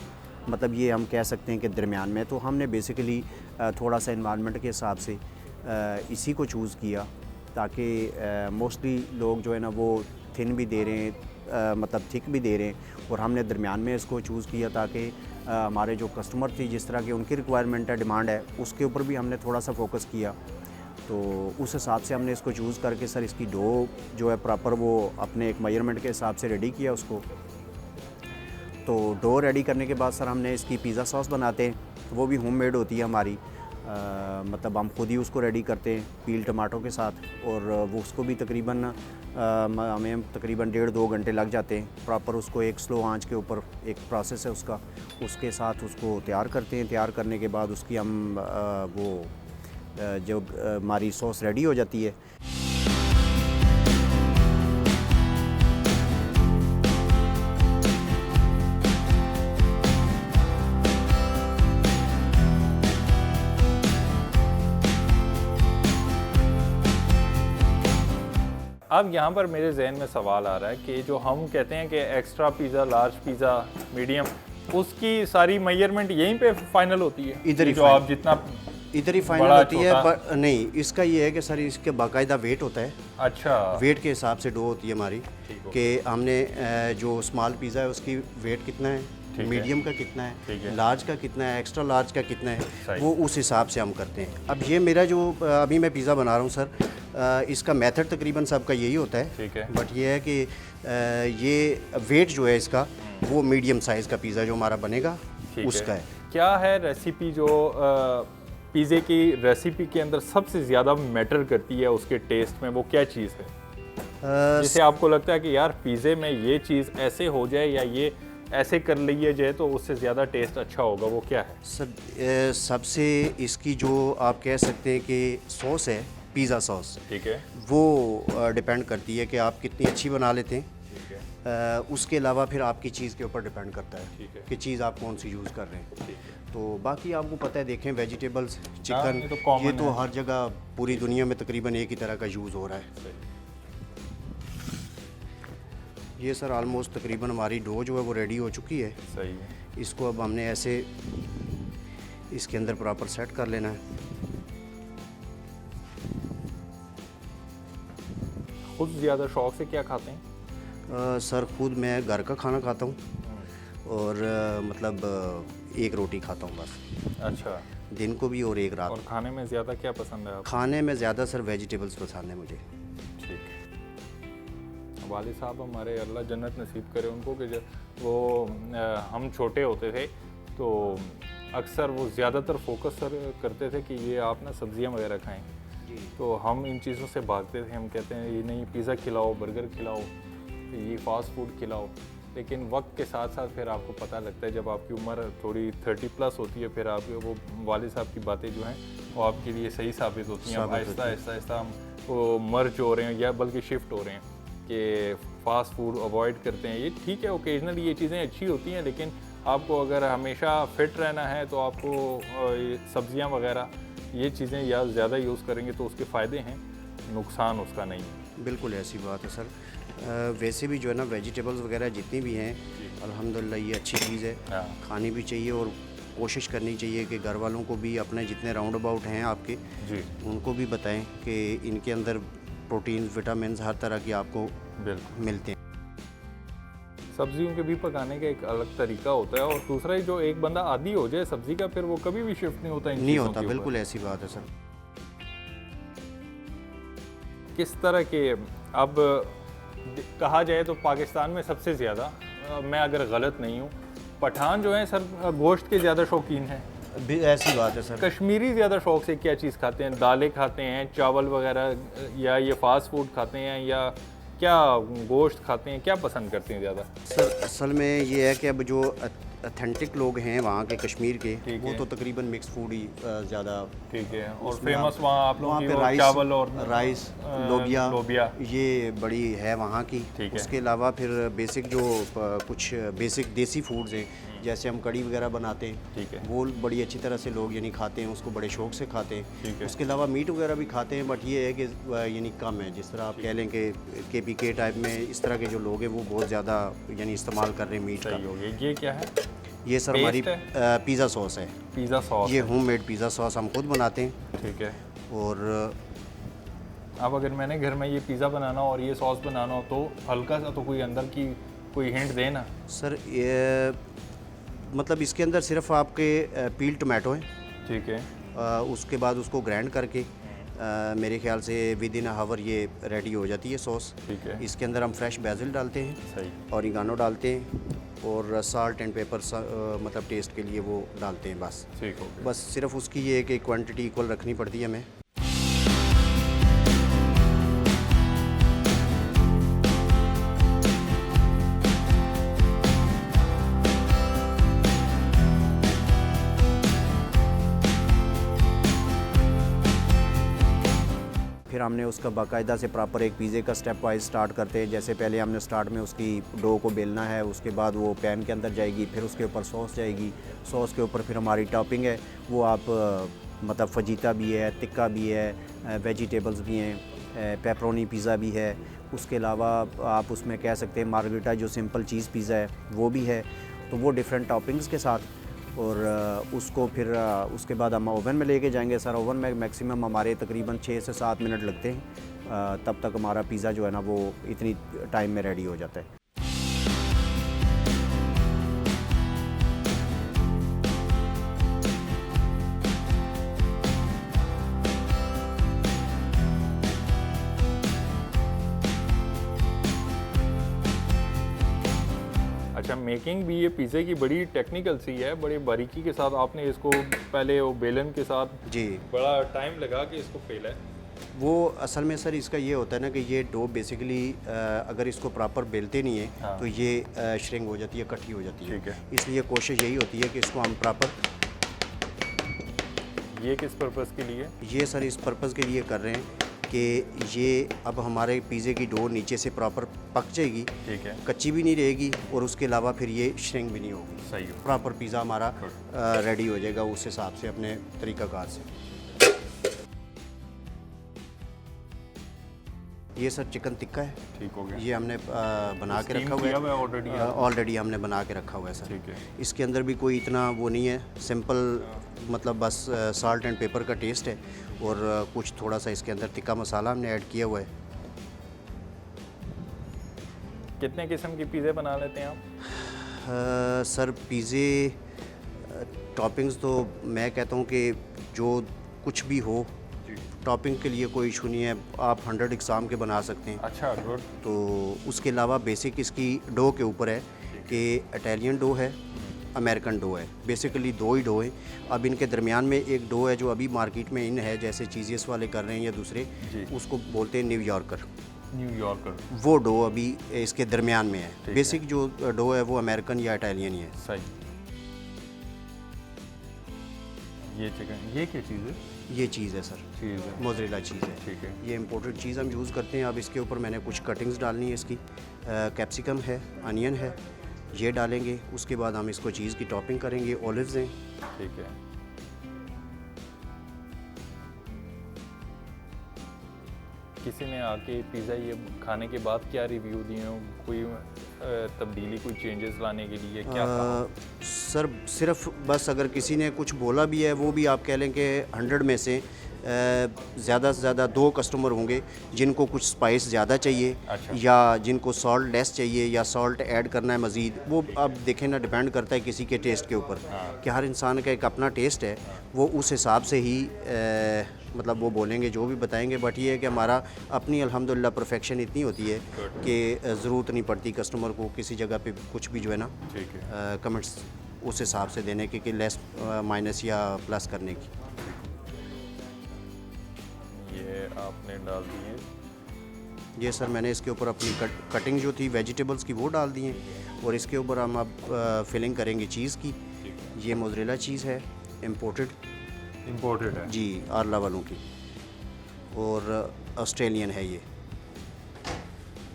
मतलब ये हम कह सकते हैं कि दरमियान में। तो हमने बेसिकली थोड़ा सा इन्वायरमेंट के हिसाब से इसी को चूज़ किया ताकि मोस्टली लोग जो है ना वो थिन भी दे रहे हैं, मतलब थिक भी दे रहे हैं, और हमने दरमियान में इसको चूज़ किया ताकि हमारे जो कस्टमर थी जिस तरह की उनकी रिक्वायरमेंट है, डिमांड है, उसके ऊपर भी हमने थोड़ा सा फोकस किया। तो उस हिसाब से हमने इसको चूज़ करके सर इसकी डो जो है प्रॉपर वो अपने एक मेजरमेंट के हिसाब से रेडी किया उसको। तो डो रेडी करने के बाद सर हमने इसकी पिज़्ज़ा सॉस बनाते हैं, वो भी होममेड होती है हमारी, मतलब हम खुद ही उसको रेडी करते हैं पील टमाटो के साथ, और वो उसको भी तकरीबन हमें तकरीबन 1.5-2 घंटे लग जाते हैं। प्रॉपर उसको एक स्लो आंच के ऊपर एक प्रोसेस है उसका, उसके साथ उसको तैयार करते हैं। तैयार करने के बाद उसकी हम जब हमारी सॉस रेडी हो जाती है, अब यहाँ पर मेरे जहन में सवाल आ रहा है कि जो हम कहते हैं कि extra pizza, large pizza, medium, उसकी सारी मेजरमेंट यहीं पे फाइनल होती है? इधर ही जो आप जितना इधर ही फाइनल होती है, पर नहीं, इसका ये है कि सर इसके बाकायदा वेट होता है। अच्छा, वेट के हिसाब से डो होती है हमारी कि हमने जो स्मॉल पिज़्ज़ा है उसकी वेट कितना है, मीडियम का कितना है, लार्ज का कितना है, एक्स्ट्रा लार्ज का कितना है, वो उस हिसाब से हम करते हैं। अब ये मेरा जो अभी मैं पिज़्ज़ा बना रहा हूँ सर, इसका मेथड तकरीबन सबका यही होता है, बट ये है कि ये वेट जो है इसका वो मीडियम साइज़ का पिज़्ज़ा जो हमारा बनेगा उसका है। क्या है रेसिपी जो पिज़्ज़े की रेसिपी के अंदर सबसे ज़्यादा मैटर करती है उसके टेस्ट में, वो क्या चीज़ है जिसे आपको लगता है कि यार पिज़्ज़े में ये चीज़ ऐसे हो जाए या ये ऐसे कर लिया जाए तो उससे ज़्यादा टेस्ट अच्छा होगा, वो क्या है? सबसे इसकी जो आप कह सकते हैं कि सॉस है, पिज़्ज़ा सॉस, ठीक है, वो डिपेंड करती है कि आप कितनी अच्छी बना लेते हैं। उसके अलावा फिर आपकी चीज़ के ऊपर डिपेंड करता है कि चीज़ आप कौन सी यूज़ कर रहे हैं। तो बाकी आपको पता है, देखें वेजिटेबल्स, चिकन, ये तो हर जगह पूरी दुनिया में तकरीबन एक ही तरह का यूज़ हो रहा है। ये सर ऑलमोस्ट तकरीबन हमारी डो जो है वो रेडी हो चुकी है। सही है। इसको अब हमने ऐसे इसके अंदर प्रॉपर सेट कर लेना है। खुद ज़्यादा शौक से क्या खाते हैं? सर खुद मैं घर का खाना खाता हूँ और मतलब एक रोटी खाता हूँ बस। अच्छा, दिन को भी और एक रात। और खाने में ज़्यादा क्या पसंद है आपको? खाने में ज़्यादा सर वेजिटेबल्स पसंद है मुझे। ठीक। वालिद साहब हमारे, अल्लाह जन्नत नसीब करे उनको, कि जब वो हम छोटे होते थे तो अक्सर वो ज़्यादातर फोकस करते थे कि ये आप ना सब्जियां वगैरह खाएं, तो हम इन चीज़ों से भागते थे। हम कहते हैं ये नहीं, पिज़्ज़ा खिलाओ, बर्गर खिलाओ, ये फास्ट फूड खिलाओ। लेकिन वक्त के साथ साथ फिर आपको पता लगता है, जब आपकी उम्र थोड़ी 30+ होती है, फिर आप वो वालिद साहब की बातें जो हैं वो आपके लिए सही साबित होती हैं। अब आहिस्ता आहिस्ता हम वो मर्ज हो रहे हैं या बल्कि शिफ्ट हो रहे हैं कि फ़ास्ट फूड अवॉइड करते हैं। ये ठीक है, ओकेजनली ये चीज़ें अच्छी होती हैं, लेकिन आपको अगर हमेशा फिट रहना है तो आपको सब्ज़ियाँ वगैरह ये चीज़ें या ज़्यादा यूज़ करेंगे तो उसके फ़ायदे हैं, नुकसान उसका नहीं है। बिल्कुल ऐसी बात है सर। वैसे भी जो है ना वेजिटेबल्स वगैरह जितनी भी हैं, अल्हम्दुलिल्लाह ये अच्छी चीज़ है, खानी भी चाहिए और कोशिश करनी चाहिए कि घर वालों को भी अपने जितने राउंड अबाउट हैं आपके जी उनको भी बताएं कि इनके अंदर प्रोटीन विटामिन हर तरह की आपको बिल्कुल। मिलते हैं। सब्जियों के भी पकाने का एक अलग तरीका होता है, और दूसरा जो एक बंदा आदी हो जाए सब्जी का, फिर वो कभी भी शिफ्ट नहीं होता इन नहीं चीज़ों होता, के ऊपर। बिल्कुल ऐसी बात है सर। किस तरह के अब कहा जाए तो पाकिस्तान में सबसे ज़्यादा, मैं अगर गलत नहीं हूँ, पठान जो हैं सर गोश्त के ज़्यादा शौकीन हैं। भी ऐसी बात है सर। कश्मीरी ज़्यादा शौक से क्या चीज़ खाते हैं? दालें खाते हैं, चावल वगैरह, या ये फास्ट फूड खाते हैं, या क्या गोश्त खाते हैं? क्या पसंद करते हैं ज़्यादा? सर असल में ये है कि अब जो अथेंटिक लोग हैं वहाँ के कश्मीर के, ठीक वो है। तो तकरीबन मिक्स फूड ही ज़्यादा। ठीक है। और उसमें फेमस वहाँ आप लोगों वहाँ की पे वो राइस, चावल और राइस, लोबिया लोबिया। ये बड़ी है वहाँ की। ठीक है। उसके अलावा फिर बेसिक जो कुछ बेसिक देसी फूड्स हैं, जैसे हम कड़ी वगैरह बनाते हैं, ठीक है। वो बड़ी अच्छी तरह से लोग यानी खाते हैं, उसको बड़े शौक से खाते ठीक हैं। है। उसके अलावा मीट वगैरह भी खाते हैं, बट ये है कि यानी कम है। जिस तरह आप कह लें कि KPK टाइप में इस तरह के जो लोग हैं वो बहुत ज़्यादा यानी इस्तेमाल कर रहे हैं मीट सही का। हो गया। ये क्या है? ये सर हमारी पेस्ट पिज़्ज़ा सॉस है। Pizza sauce. ये होममेड पिज़्ज़ा सॉस हम खुद बनाते हैं। ठीक है। और अब अगर मैंने घर में ये पिज़्ज़ा बनाना हो और ये सॉस बनाना हो, तो हल्का सा तो कोई अंदर की कोई हिंट देना। सर ये मतलब इसके अंदर सिर्फ आपके पील टमाटो हैं। ठीक है। उसके बाद उसको ग्राइंड करके मेरे ख्याल से विद इन हावर ये रेडी हो जाती है सॉस। ठीक है। इसके अंदर हम फ्रेश बेसिल डालते हैं, सही। ऑरिगानो डालते हैं, और साल्ट एंड पेपर मतलब टेस्ट के लिए वो डालते हैं बस। ठीक हो गया। बस सिर्फ उसकी ये कि क्वांटिटी इक्वल रखनी पड़ती है हमें। फिर हमने उसका बाकायदा से प्रॉपर एक पिज़्ज़े का स्टेप वाइज स्टार्ट करते हैं। जैसे पहले हमने स्टार्ट में उसकी डो को बेलना है, उसके बाद वो पैन के अंदर जाएगी, फिर उसके ऊपर सॉस जाएगी, सॉस के ऊपर फिर हमारी टॉपिंग है वो आप मतलब फजीता भी है, टिक्का भी है, वेजिटेबल्स भी हैं, पेपरोनी पिज़्ज़ा भी है। उसके अलावा आप उसमें कह सकते हैं मार्गरिटा जो सिंपल चीज़ पिज़्ज़ा है वो भी है। तो वो डिफरेंट टॉपिंग्स के साथ, और उसको फिर उसके बाद हम ओवन में लेके जाएंगे। सर ओवन में मैक्सिमम हमारे तकरीबन 6 से 7 मिनट लगते हैं। तब तक हमारा पिज़्ज़ा जो है ना वो इतनी टाइम में रेडी हो जाता है। अच्छा, मेकिंग भी ये पिज़्ज़े की बड़ी टेक्निकल सी है, बड़ी बारीकी के साथ आपने इसको पहले वो बेलन के साथ जी, बड़ा टाइम लगा के इसको फैला है। वो असल में सर इसका ये होता है ना कि ये डो बेसिकली अगर इसको प्रॉपर बेलते नहीं है हाँ। तो ये श्रिंक हो जाती है, इकट्ठी हो जाती है। ठीक है। इसलिए कोशिश यही होती है कि इसको हम प्रॉपर, ये किस पर्पज़ के लिए? ये सर इस पर्पज़ के लिए कर रहे हैं कि ये अब हमारे पिज़्ज़े की डो नीचे से प्रॉपर पक जाएगी, ठीक है। कच्ची भी नहीं रहेगी, और उसके अलावा फिर ये श्रिंक भी नहीं होगी। सही हो। प्रॉपर पिज़्ज़ा हमारा रेडी हो जाएगा उस हिसाब से अपने तरीक़ाकार से। ये सर चिकन टिक्का है, ठीक हो गया। ये हमने बना के Steam रखा किया हुआ है हुआ already है। ऑलरेडी हमने बना के रखा हुआ है सर। ठीक है। इसके अंदर भी कोई इतना वो नहीं है, सिंपल मतलब बस साल्ट एंड पेपर का टेस्ट है, और कुछ थोड़ा सा इसके अंदर टिक्का मसाला हमने ऐड किया हुआ है। कितने किस्म के पिज़्ज़े बना लेते हैं आप? सर पिज़्ज़े टॉपिंग्स तो मैं कहता हूँ कि जो कुछ भी हो, टॉपिंग के लिए कोई इशू नहीं है, आप 100 इकसाम के बना सकते हैं। अच्छा, गुड। तो उसके अलावा बेसिक इसकी डो के ऊपर है कि इटालियन डो है, अमेरिकन डो है, बेसिकली दो ही डो है। अब इनके दरमियान में एक डो है जो अभी मार्केट में इन है, जैसे चीज़ेस वाले कर रहे हैं या दूसरे, जी। उसको बोलते हैं न्यूयॉर्कर। न्यूयॉर्कर। वो डो अभी इसके दरमियान में है। है। बेसिक जो डो है वो अमेरिकन या इटालियन ही है। सही। ये चिकन, ये क्या चीज़ है? ये चीज़ है सर, चीज़ है। मोज़रेला चीज़ है। ठीक है। ये इम्पोर्टेड चीज़ हम यूज़ करते हैं। अब इसके ऊपर मैंने कुछ कटिंग्स डालनी है इसकी, कैप्सिकम है, अनियन है, ये डालेंगे। उसके बाद हम इसको चीज़ की टॉपिंग करेंगे, ऑलिव्स हैं। ठीक है। किसी ने आके पिज़्ज़ा ये खाने के बाद क्या रिव्यू दिए हो? कोई तब्दीली, कोई चेंजेस लाने के लिए क्या कहा? सर सिर्फ बस अगर किसी ने कुछ बोला भी है, वो भी आप कह लें कि 100 में से ज़्यादा से ज़्यादा 2 कस्टमर होंगे जिनको कुछ स्पाइस ज़्यादा चाहिए, अच्छा। या जिनको सॉल्ट लेस चाहिए या सॉल्ट ऐड करना है मज़ीद। वो अब देखें ना, डिपेंड करता है किसी के टेस्ट के ऊपर कि हर इंसान का एक अपना टेस्ट है, वो उस हिसाब से ही मतलब वो बोलेंगे, जो भी बताएंगे। बट ये है कि हमारा अपनी अल्हम्दुलिल्लाह परफेक्शन इतनी होती है कि ज़रूरत नहीं पड़ती कस्टमर को किसी जगह पे कुछ भी जो है ना ठीक है। कमेंट्स उस हिसाब से देने के कि लेस माइनस या प्लस करने की। ये आपने डाल दिए। ये सर मैंने इसके ऊपर अपनी कटिंग जो थी वेजिटेबल्स की वो डाल दी हैं, और इसके ऊपर हम अब फिलिंग करेंगे चीज़ की। ये मोज़रेला चीज़ है, इम्पोर्टेड है जी, आरला वालों की, और ऑस्ट्रेलियन है ये।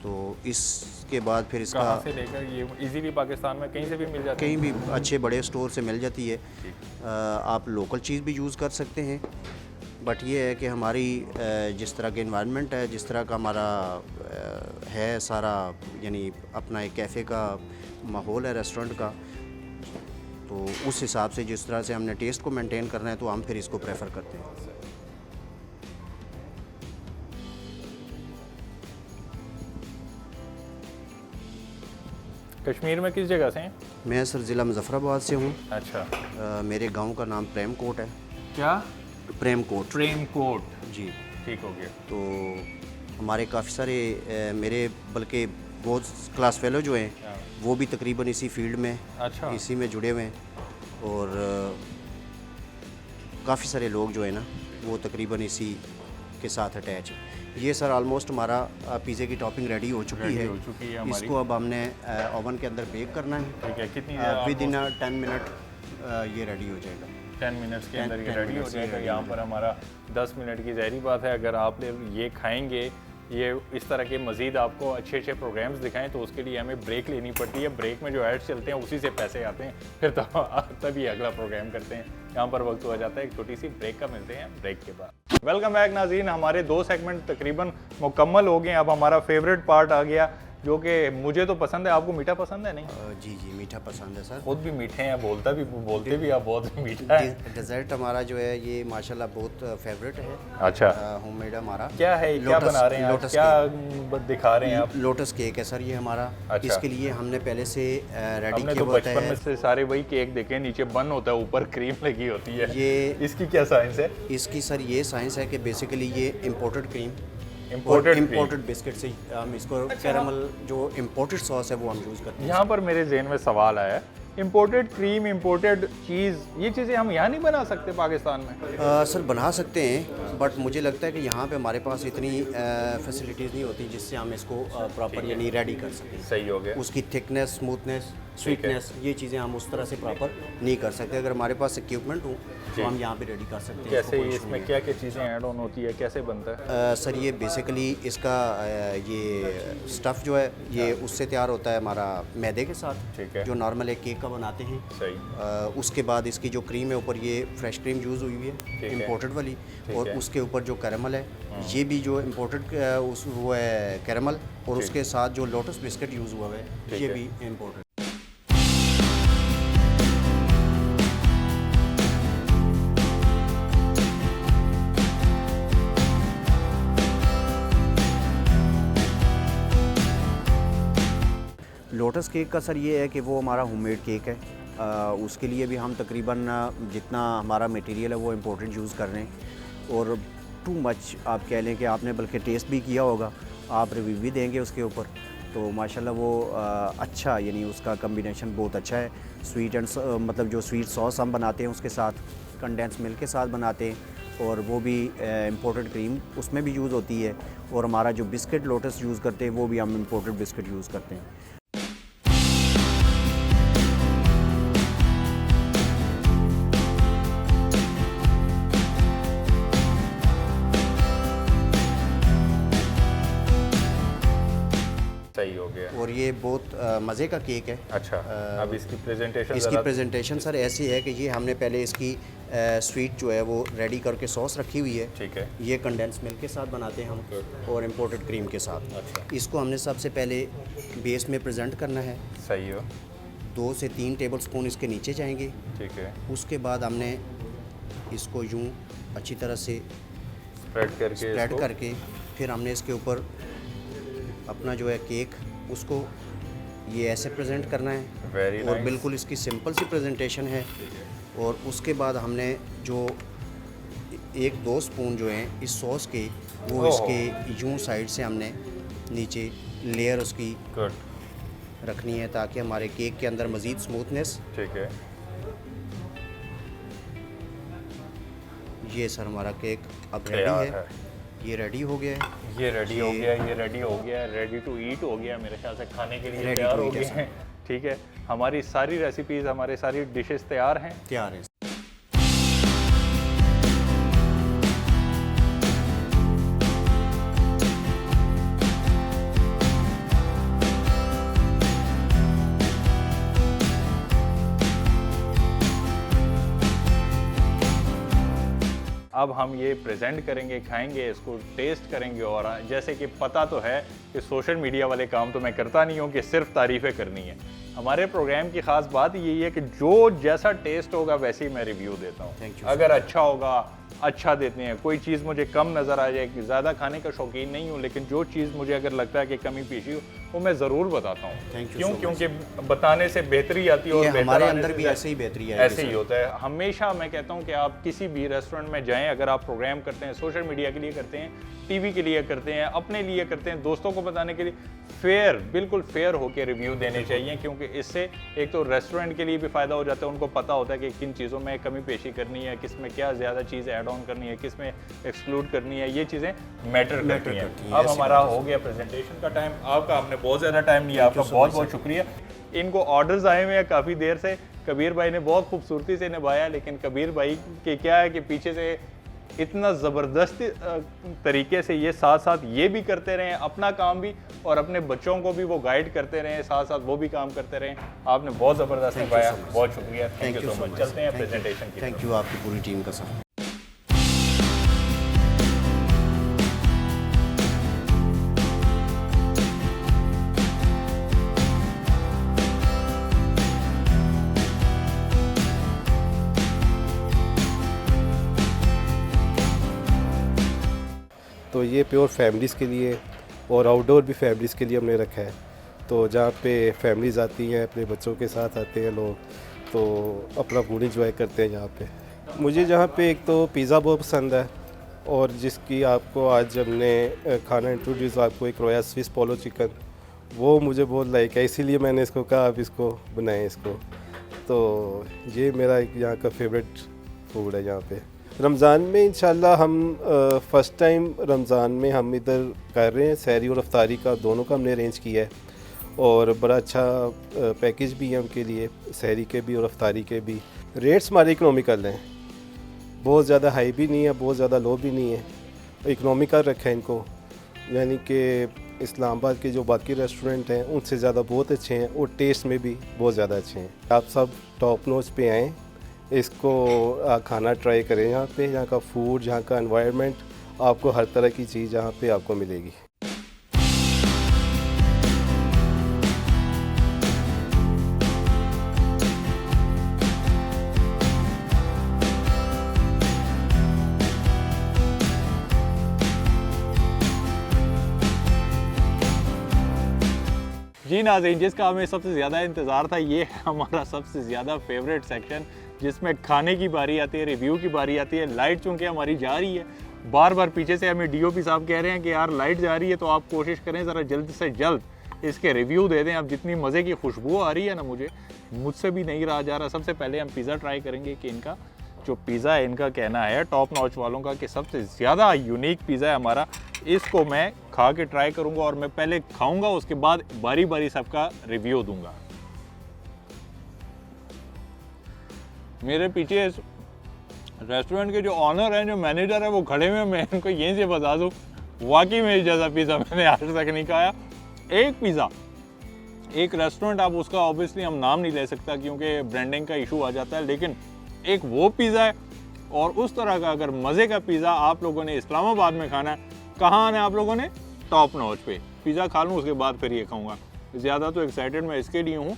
तो इसके बाद फिर इसका कहाँ से लेकर ये इजीली पाकिस्तान में कहीं से भी मिल जाता है? कहीं भी अच्छे बड़े स्टोर से मिल जाती है। आप लोकल चीज़ भी यूज़ कर सकते हैं। बट ये है कि हमारी जिस तरह के इन्वायरमेंट है, जिस तरह का हमारा है सारा, यानी अपना एक कैफ़े का माहौल है रेस्टोरेंट का, तो उस हिसाब से जिस तरह से हमने टेस्ट को मेंटेन करना है, तो हम फिर इसको प्रेफर करते हैं। कश्मीर में किस जगह से हैं? मैं सर ज़िला मुजफ्फराबाद से हूँ। अच्छा। मेरे गांव का नाम प्रेम कोट है। क्या? प्रेम कोट ट्रेन कोट। जी। ठीक हो गया। तो हमारे काफ़ी सारे मेरे बल्कि बहुत क्लास फेलो जो हैं वो भी तकरीबन इसी फील्ड में, अच्छा। इसी में जुड़े हुए हैं। और काफ़ी सारे लोग जो है ना वो तकरीबन इसी के साथ अटैच है। ये सर ऑलमोस्ट हमारा पिज़्ज़े की टॉपिंग रेडी हो चुकी है। हमारी। इसको अब हमने ओवन के अंदर बेक करना है। ठीक है। कितनी विद इन 10 मिनट ये रेडी हो जाएगा। 10 मिनट्स के अंदर ये 10 रेडी हो मिनट्स जाएगा। ये यहाँ ready पर हमारा 10 मिनट की ज़ाहिरी बात है, अगर आप ये खाएंगे, ये इस तरह के मज़ीद आपको अच्छे अच्छे प्रोग्राम्स दिखाएं, तो उसके लिए हमें ब्रेक लेनी पड़ती है। ब्रेक में जो एड्स चलते हैं उसी से पैसे आते हैं, फिर तो तभी अगला प्रोग्राम करते हैं। यहाँ पर वक्त हो जाता है एक छोटी सी ब्रेक का, मिलते हैं ब्रेक के बाद। वेलकम बैक नाज़रीन, हमारे 2 सेगमेंट तकरीबन मुकम्मल हो गए। अब हमारा फेवरेट पार्ट आ गया, जो कि मुझे तो पसंद है। आपको मीठा पसंद है? नहीं, जी जी, मीठा पसंद है सर। खुद भी मीठे हैं, बोलते भी आप बहुत मीठा है। डेजर्ट हमारा जो है ये माशाल्लाह बहुत फेवरेट है। अच्छा। होममेड हमारा। क्या है, क्या बना रहे हैं आप? लोटस क्या दिखा रहे हैं आप? लोटस केक है सर ये हमारा। अच्छा। इसके लिए हमने पहले से रेडी हमने किया तो हुआ बचपन में है। से सारे वही केक देखे, नीचे बन होता है, ऊपर क्रीम लगी होती है। ये इसकी क्या साइंस है? इसकी सर ये साइंस है कि बेसिकली ये इम्पोर्टेड क्रीम, इम्पोर्टेड बिस्किट से हम इसको कैरामल जो इम्पोर्टेड सॉस है वो हम यूज़ करते हैं। यहाँ पर मेरे जहन में सवाल आया है, इम्पोर्टेड क्रीम, इम्पोर्टेड चीज़, ये चीज़ें हम यहाँ नहीं बना सकते पाकिस्तान में? सर बना सकते हैं, बट मुझे लगता है कि यहाँ पे हमारे पास इतनी फैसिलिटीज़ नहीं होती जिससे हम इसको प्रॉपर यानी रेडी कर सकें। सही हो गया। उसकी थिकनेस, स्मूथनेस, स्वीटनेस, ये चीज़ें हम उस तरह से प्रॉपर नहीं कर सकते। अगर हमारे पास इक्विपमेंट हो तो हम यहाँ पे रेडी कर सकते हैं। कैसे इसको कोई इसमें क्या क्या चीज़ें ऐड ऑन होती है, कैसे बनता है? सर ये बेसिकली इसका ये स्टफ़ जो है ये उससे तैयार होता है हमारा मैदे के साथ, ठीक है। जो नॉर्मल एक केक का बनाते हैं। सही। उसके बाद इसकी जो क्रीम है ऊपर ये फ्रेश क्रीम यूज़ हुई है, है। इम्पोर्टेड वाली। और है। उसके ऊपर जो कैरामल है ये भी जो इम्पोर्टेड वो है कैरामल, और उसके साथ जो लोटस बिस्किट यूज़ हुआ है ये है। भी इम्पोर्टेड। लोटस केक का सर ये है कि वो हमारा होममेड केक है। उसके लिए भी हम तकरीबन जितना हमारा मटेरियल है वो इम्पोर्टेड यूज़ कर रहे हैं। और टू मच आप कह लें कि आपने बल्कि टेस्ट भी किया होगा, आप रिव्यू भी देंगे उसके ऊपर, तो माशाल्लाह वो अच्छा, यानी उसका कम्बिनेशन बहुत अच्छा है। स्वीट एंड मतलब जो स्वीट सॉस हम बनाते हैं उसके साथ कंडेंस मिल्क के साथ बनाते हैं, और वो भी इम्पोर्टेड क्रीम उसमें भी यूज़ होती है। और हमारा जो बिस्किट लोटस यूज़ करते हैं वो भी हम इम्पोर्टेड बिस्किट यूज़ करते हैं। सही हो गया। और ये बहुत मज़े का केक है। अच्छा, अब इसकी प्रेजेंटेशन इसकी प्रेजेंटेशन सर ऐसी है कि ये हमने पहले इसकी स्वीट जो है वो रेडी करके सॉस रखी हुई है। ठीक है। ये कंडेंस मिल्क के साथ बनाते हैं हम और इम्पोर्टेड क्रीम के साथ। अच्छा। इसको हमने सबसे पहले बेस में प्रेजेंट करना है। सही हो। 2 से 3 टेबल स्पून इसके नीचे जाएंगे। ठीक है। उसके बाद हमने इसको यूं अच्छी तरह से स्प्रेड करके फिर हमने इसके ऊपर अपना जो है केक उसको ये ऐसे प्रेजेंट करना है। वेरी और नाइस। बिल्कुल इसकी सिंपल सी प्रेजेंटेशन है। और उसके बाद हमने जो 1-2 स्पून जो हैं इस सॉस के वो इसके यूं साइड से हमने नीचे लेयर उसकी गुड रखनी है ताकि हमारे केक के अंदर मज़ीद स्मूथनेस। ठीक है। ये सर हमारा केक अब रेडी तैयार है। ये रेडी हो गया है। ये रेडी हो गया, ये रेडी हो गया, रेडी टू ईट हो गया, मेरे ख्याल से खाने के लिए Ready तैयार to हो eat गए है हैं। ठीक है, हमारी सारी रेसिपीज़, हमारे सारी डिशेस तैयार हैं। तैयार है। अब हम ये प्रेजेंट करेंगे, खाएंगे, इसको टेस्ट करेंगे। और जैसे कि पता तो है कि सोशल मीडिया वाले काम तो मैं करता नहीं हूँ कि सिर्फ तारीफ़ें करनी है। हमारे प्रोग्राम की ख़ास बात यही है कि जो जैसा टेस्ट होगा वैसे ही मैं रिव्यू देता हूँ। अगर अच्छा होगा अच्छा देते हैं। कोई चीज़ मुझे कम नज़र आ जाए कि ज़्यादा खाने का शौकीन नहीं हूँ, लेकिन जो चीज़ मुझे अगर लगता है कि कमी पेशी हो वो मैं ज़रूर बताता हूँ। क्यों? क्योंकि बताने से बेहतरी आती है और हमारे अंदर भी ऐसे ही बेहतरी है। ऐसे ही होता है। हमेशा मैं कहता हूँ कि आप किसी भी रेस्टोरेंट में जाएं, अगर आप प्रोग्राम करते हैं, सोशल मीडिया के लिए करते हैं, टीवी के लिए करते हैं, अपने लिए करते हैं, दोस्तों को बताने के लिए, फेयर, बिल्कुल फेयर होकर रिव्यू देने चाहिए। क्योंकि इससे एक तो रेस्टोरेंट के लिए भी फ़ायदा हो जाता है, उनको पता होता है कि किन चीज़ों में कमी पेशी करनी है, किस में क्या ज़्यादा चीज़ ऐड ऑन करनी है, किस में एक्सक्लूड करनी है, ये चीज़ें मैटर करती हैं। अब हमारा हो गया प्रेजेंटेशन का टाइम। आपका हमने बहुत ज़्यादा टाइम लिया, आपका बहुत बहुत शुक्रिया। इनको ऑर्डर्स आए हुए हैं काफ़ी देर से। कबीर भाई ने बहुत खूबसूरती से निभाया, लेकिन कबीर भाई के क्या है कि पीछे से इतना ज़बरदस्त तरीके से ये साथ साथ ये भी करते रहें अपना काम भी, और अपने बच्चों को भी वो गाइड करते रहें, साथ साथ वो भी काम करते रहें। आपने बहुत ज़बरदस्त निभाया, बहुत शुक्रिया। Thank you so much. चलते हैं प्रेजेंटेशन की। थैंक यू आपकी पूरी टीम का सर। तो ये प्योर फैमिलीज़ के लिए और आउटडोर भी फैमिलीज़ के लिए हमने रखा है। तो जहाँ पे फैमिलीज़ आती हैं, अपने बच्चों के साथ आते हैं लोग, तो अपना फूड इंजॉय करते हैं यहाँ पे। मुझे जहाँ पे एक तो पिज़्ज़ा बहुत पसंद है, और जिसकी आपको आज हमने खाना इंट्रोड्यूस आपको एक रॉयल स्विस पोलो चिकन, वो मुझे बहुत लाइक है, इसीलिए मैंने इसको कहा आप इसको बनाएं इसको। तो ये मेरा एक यहाँ का फेवरेट फूड है यहाँ पे। रमज़ान में इंशाल्लाह हम फ़र्स्ट टाइम रमज़ान में हम इधर कर रहे हैं, सहरी और अफ्तारी का दोनों का हमने अरेंज किया है, और बड़ा अच्छा पैकेज भी है उनके लिए, सहरी के भी और अफ्तारी के भी। रेट्स हमारे इकनॉमिकल हैं, बहुत ज़्यादा हाई भी नहीं है, बहुत ज़्यादा लो भी नहीं है, इकनॉमिकल रखा है इनको। यानी कि इस्लामाबाद के जो बाकी रेस्टोरेंट हैं उनसे ज़्यादा बहुत अच्छे हैं, और टेस्ट में भी बहुत ज़्यादा अच्छे हैं। आप सब टॉप नॉच पे आएँ, इसको खाना ट्राई करें। यहाँ पे यहाँ का फूड, यहाँ का एनवायरनमेंट, आपको हर तरह की चीज़ यहाँ पे आपको मिलेगी। जी नाज़रीन, जिसका हमें सबसे ज़्यादा इंतज़ार था, ये है हमारा सबसे ज़्यादा फेवरेट सेक्शन, जिसमें खाने की बारी आती है, रिव्यू की बारी आती है। लाइट चूँकि हमारी जा रही है, बार बार पीछे से हमें डीओपी साहब कह रहे हैं कि यार लाइट जा रही है, तो आप कोशिश करें ज़रा जल्द से जल्द इसके रिव्यू दे दें। अब जितनी मज़े की खुशबू आ रही है ना, मुझसे भी नहीं रहा जा रहा। सबसे पहले हम पिज़्ज़ा ट्राई करेंगे कि इनका जो पिज़्ज़ा है, इनका कहना है टॉप नॉच वालों का कि सबसे ज़्यादा यूनिक पिज़्ज़ा है हमारा। इसको मैं खा के ट्राई करूंगा, और मैं पहले खाऊंगा, उसके बाद बारी बारी सबका रिव्यू दूंगा। मेरे पीछे रेस्टोरेंट के जो ऑनर हैं, जो मैनेजर है, वो खड़े हुए, मैं इनको यहीं से बता दूं, वाकई में जैसा पिज़्ज़ा मैंने आज तक नहीं खाया। एक पिज़्ज़ा एक रेस्टोरेंट आप उसका ऑब्वियसली हम नाम नहीं ले सकता क्योंकि ब्रांडिंग का इशू आ जाता है, लेकिन एक वो पिज़्ज़ा है और उस तरह का अगर मज़े का पिज़्ज़ा आप लोगों ने इस्लामाबाद में खाना है, कहाँ आना है आप लोगों ने? टॉप नॉच पे। पिज़्ज़ा खा लूँ उसके बाद फिर ये खाऊंगा। ज़्यादा तो एक्साइटेड मैं इसके लिए हूँ,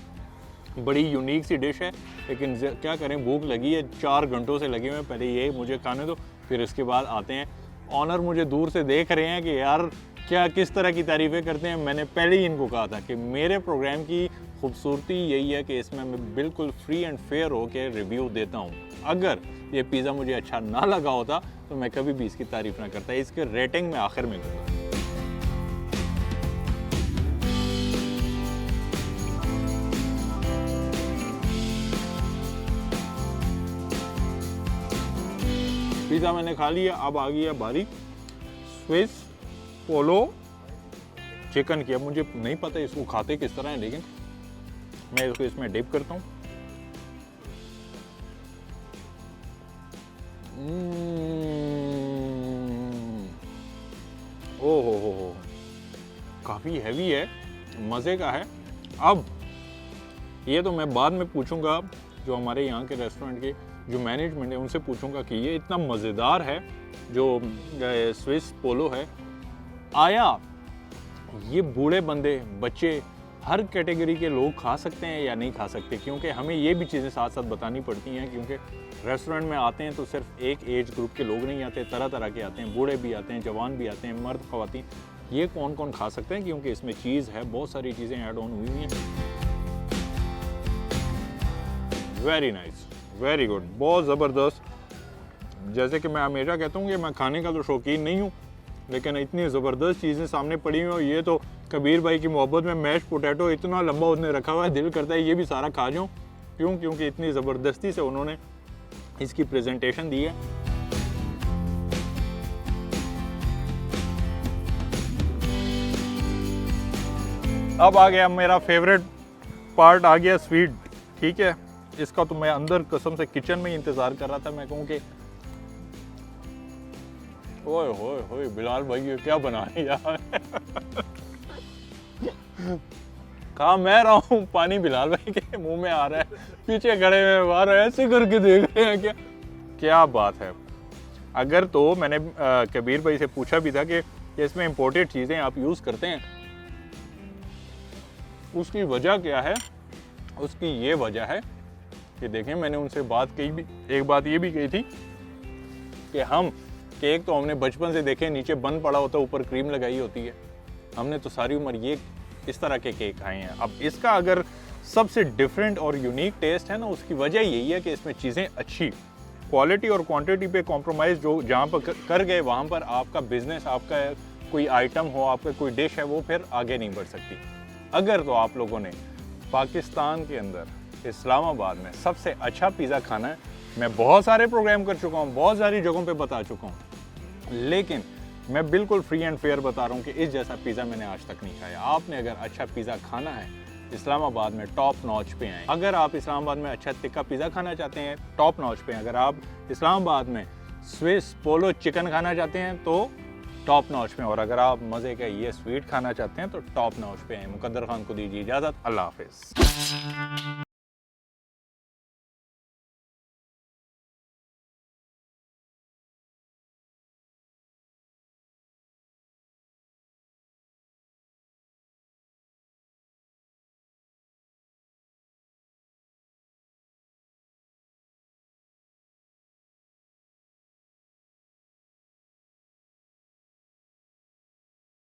बड़ी यूनिक सी डिश है, लेकिन क्या करें, भूख लगी है, 4 घंटों से लगे हुए हैं, पहले ये मुझे खाने दो फिर इसके बाद आते हैं। ऑनर मुझे दूर से देख रहे हैं कि यार क्या किस तरह की तारीफ़ें करते हैं। मैंने पहले ही इनको कहा था कि मेरे प्रोग्राम की खूबसूरती यही है कि इसमें मैं बिल्कुल फ्री एंड फेयर होकर रिव्यू देता हूँ। अगर ये पिज़्ज़ा मुझे अच्छा ना लगा होता तो मैं कभी भी इसकी तारीफ़ ना करता। इसके रेटिंग में आखिर में दूंगा। पिज़्ज़ा मैंने खा लिया, अब आ गई है बारी स्विस पोलो चिकन की। अब मुझे नहीं पता इसको खाते किस तरह है, लेकिन मैं इसको इसमें डिप करता हूँ। ओ हो, काफ़ी हैवी है, मज़े का है। अब ये तो मैं बाद में पूछूंगा जो हमारे यहाँ के रेस्टोरेंट के जो मैनेजमेंट है उनसे पूछूंगा कि ये इतना मज़ेदार है जो स्विस पोलो है, आया ये बूढ़े बंदे, बच्चे, हर कैटेगरी के लोग खा सकते हैं या नहीं खा सकते? क्योंकि हमें ये भी चीज़ें साथ साथ बतानी पड़ती हैं, क्योंकि रेस्टोरेंट में आते हैं तो सिर्फ एक एज ग्रुप के लोग नहीं आते, तरह तरह के आते हैं, बूढ़े भी आते हैं, जवान भी आते हैं, मर्द ख़वातीन। ये कौन कौन खा सकते हैं? क्योंकि इसमें चीज़ है, बहुत सारी चीज़ें ऐड ऑन हुई हुई हैं। वेरी नाइस, वेरी गुड, बहुत ज़बरदस्त। जैसे कि मैं हमेशा कहता हूँ कि मैं खाने का तो शौकीन नहीं हूँ, लेकिन इतनी ज़बरदस्त चीज़ें सामने पड़ी हुई हैं। ये तो कबीर भाई की मोहब्बत में मैश पोटैटो इतना लंबा उसने रखा हुआ है, दिल करता है ये भी सारा खा जाऊँ। क्यों? क्योंकि इतनी ज़बरदस्ती से उन्होंने इसकी प्रेजेंटेशन दी है। अब आ गया मेरा फेवरेट पार्ट, आ गया स्वीट। ठीक है, इसका तो मैं अंदर कसम से किचन में ही इंतज़ार कर रहा था। मैं कहूँ कि ओए होए होए बिलाल भाई ये क्या बना है यार। कहा मैं रहा हूँ, पानी बिलाल भाई के मुंह में आ रहा है, पीछे खड़े हुए बाहर ऐसे करके देख रहे हैं। क्या बात है। अगर तो मैंने कबीर भाई से पूछा भी था कि इसमें इंपोर्टेड चीज़ें आप यूज़ करते हैं, उसकी वजह क्या है? उसकी ये वजह है कि देखें, मैंने उनसे बात कही भी, एक बात ये भी कही थी कि हम केक तो हमने बचपन से देखे, नीचे बन पड़ा होता है, ऊपर क्रीम लगाई होती है। हमने तो सारी उम्र ये इस तरह के केक खाए हैं। अब इसका अगर सबसे डिफरेंट और यूनिक टेस्ट है ना, उसकी वजह यही है कि इसमें चीज़ें अच्छी, क्वालिटी और क्वांटिटी पे कॉम्प्रोमाइज़ जो जहाँ पर कर गए वहाँ पर आपका बिजनेस, आपका कोई आइटम हो, आपका कोई डिश है, वो फिर आगे नहीं बढ़ सकती। अगर तो आप लोगों ने पाकिस्तान के अंदर इस्लामाबाद में सबसे अच्छा पिज़्ज़ा खाना है, मैं बहुत सारे प्रोग्राम कर चुका हूँ, बहुत सारी जगहों पे बता चुका हूँ, लेकिन मैं बिल्कुल फ्री एंड फेयर बता रहा हूँ कि इस जैसा पिज़्ज़ा मैंने आज तक नहीं खाया। आपने अगर अच्छा पिज़्ज़ा खाना है इस्लामाबाद में, टॉप नॉच पे आएँ। अगर आप इस्लामाबाद में अच्छा तिक्का पिज़्ज़ा खाना चाहते हैं, टॉप नॉच पे। अगर आप इस्लामाबाद में स्विस पोलो चिकन खाना चाहते हैं तो टॉप नॉच पे। और अगर आप मज़े का ये स्वीट खाना चाहते हैं तो टॉप नॉच पे हैं। मुकद्दर खान को दीजिए इजाज़त। अल्लाह हाफ़िज़।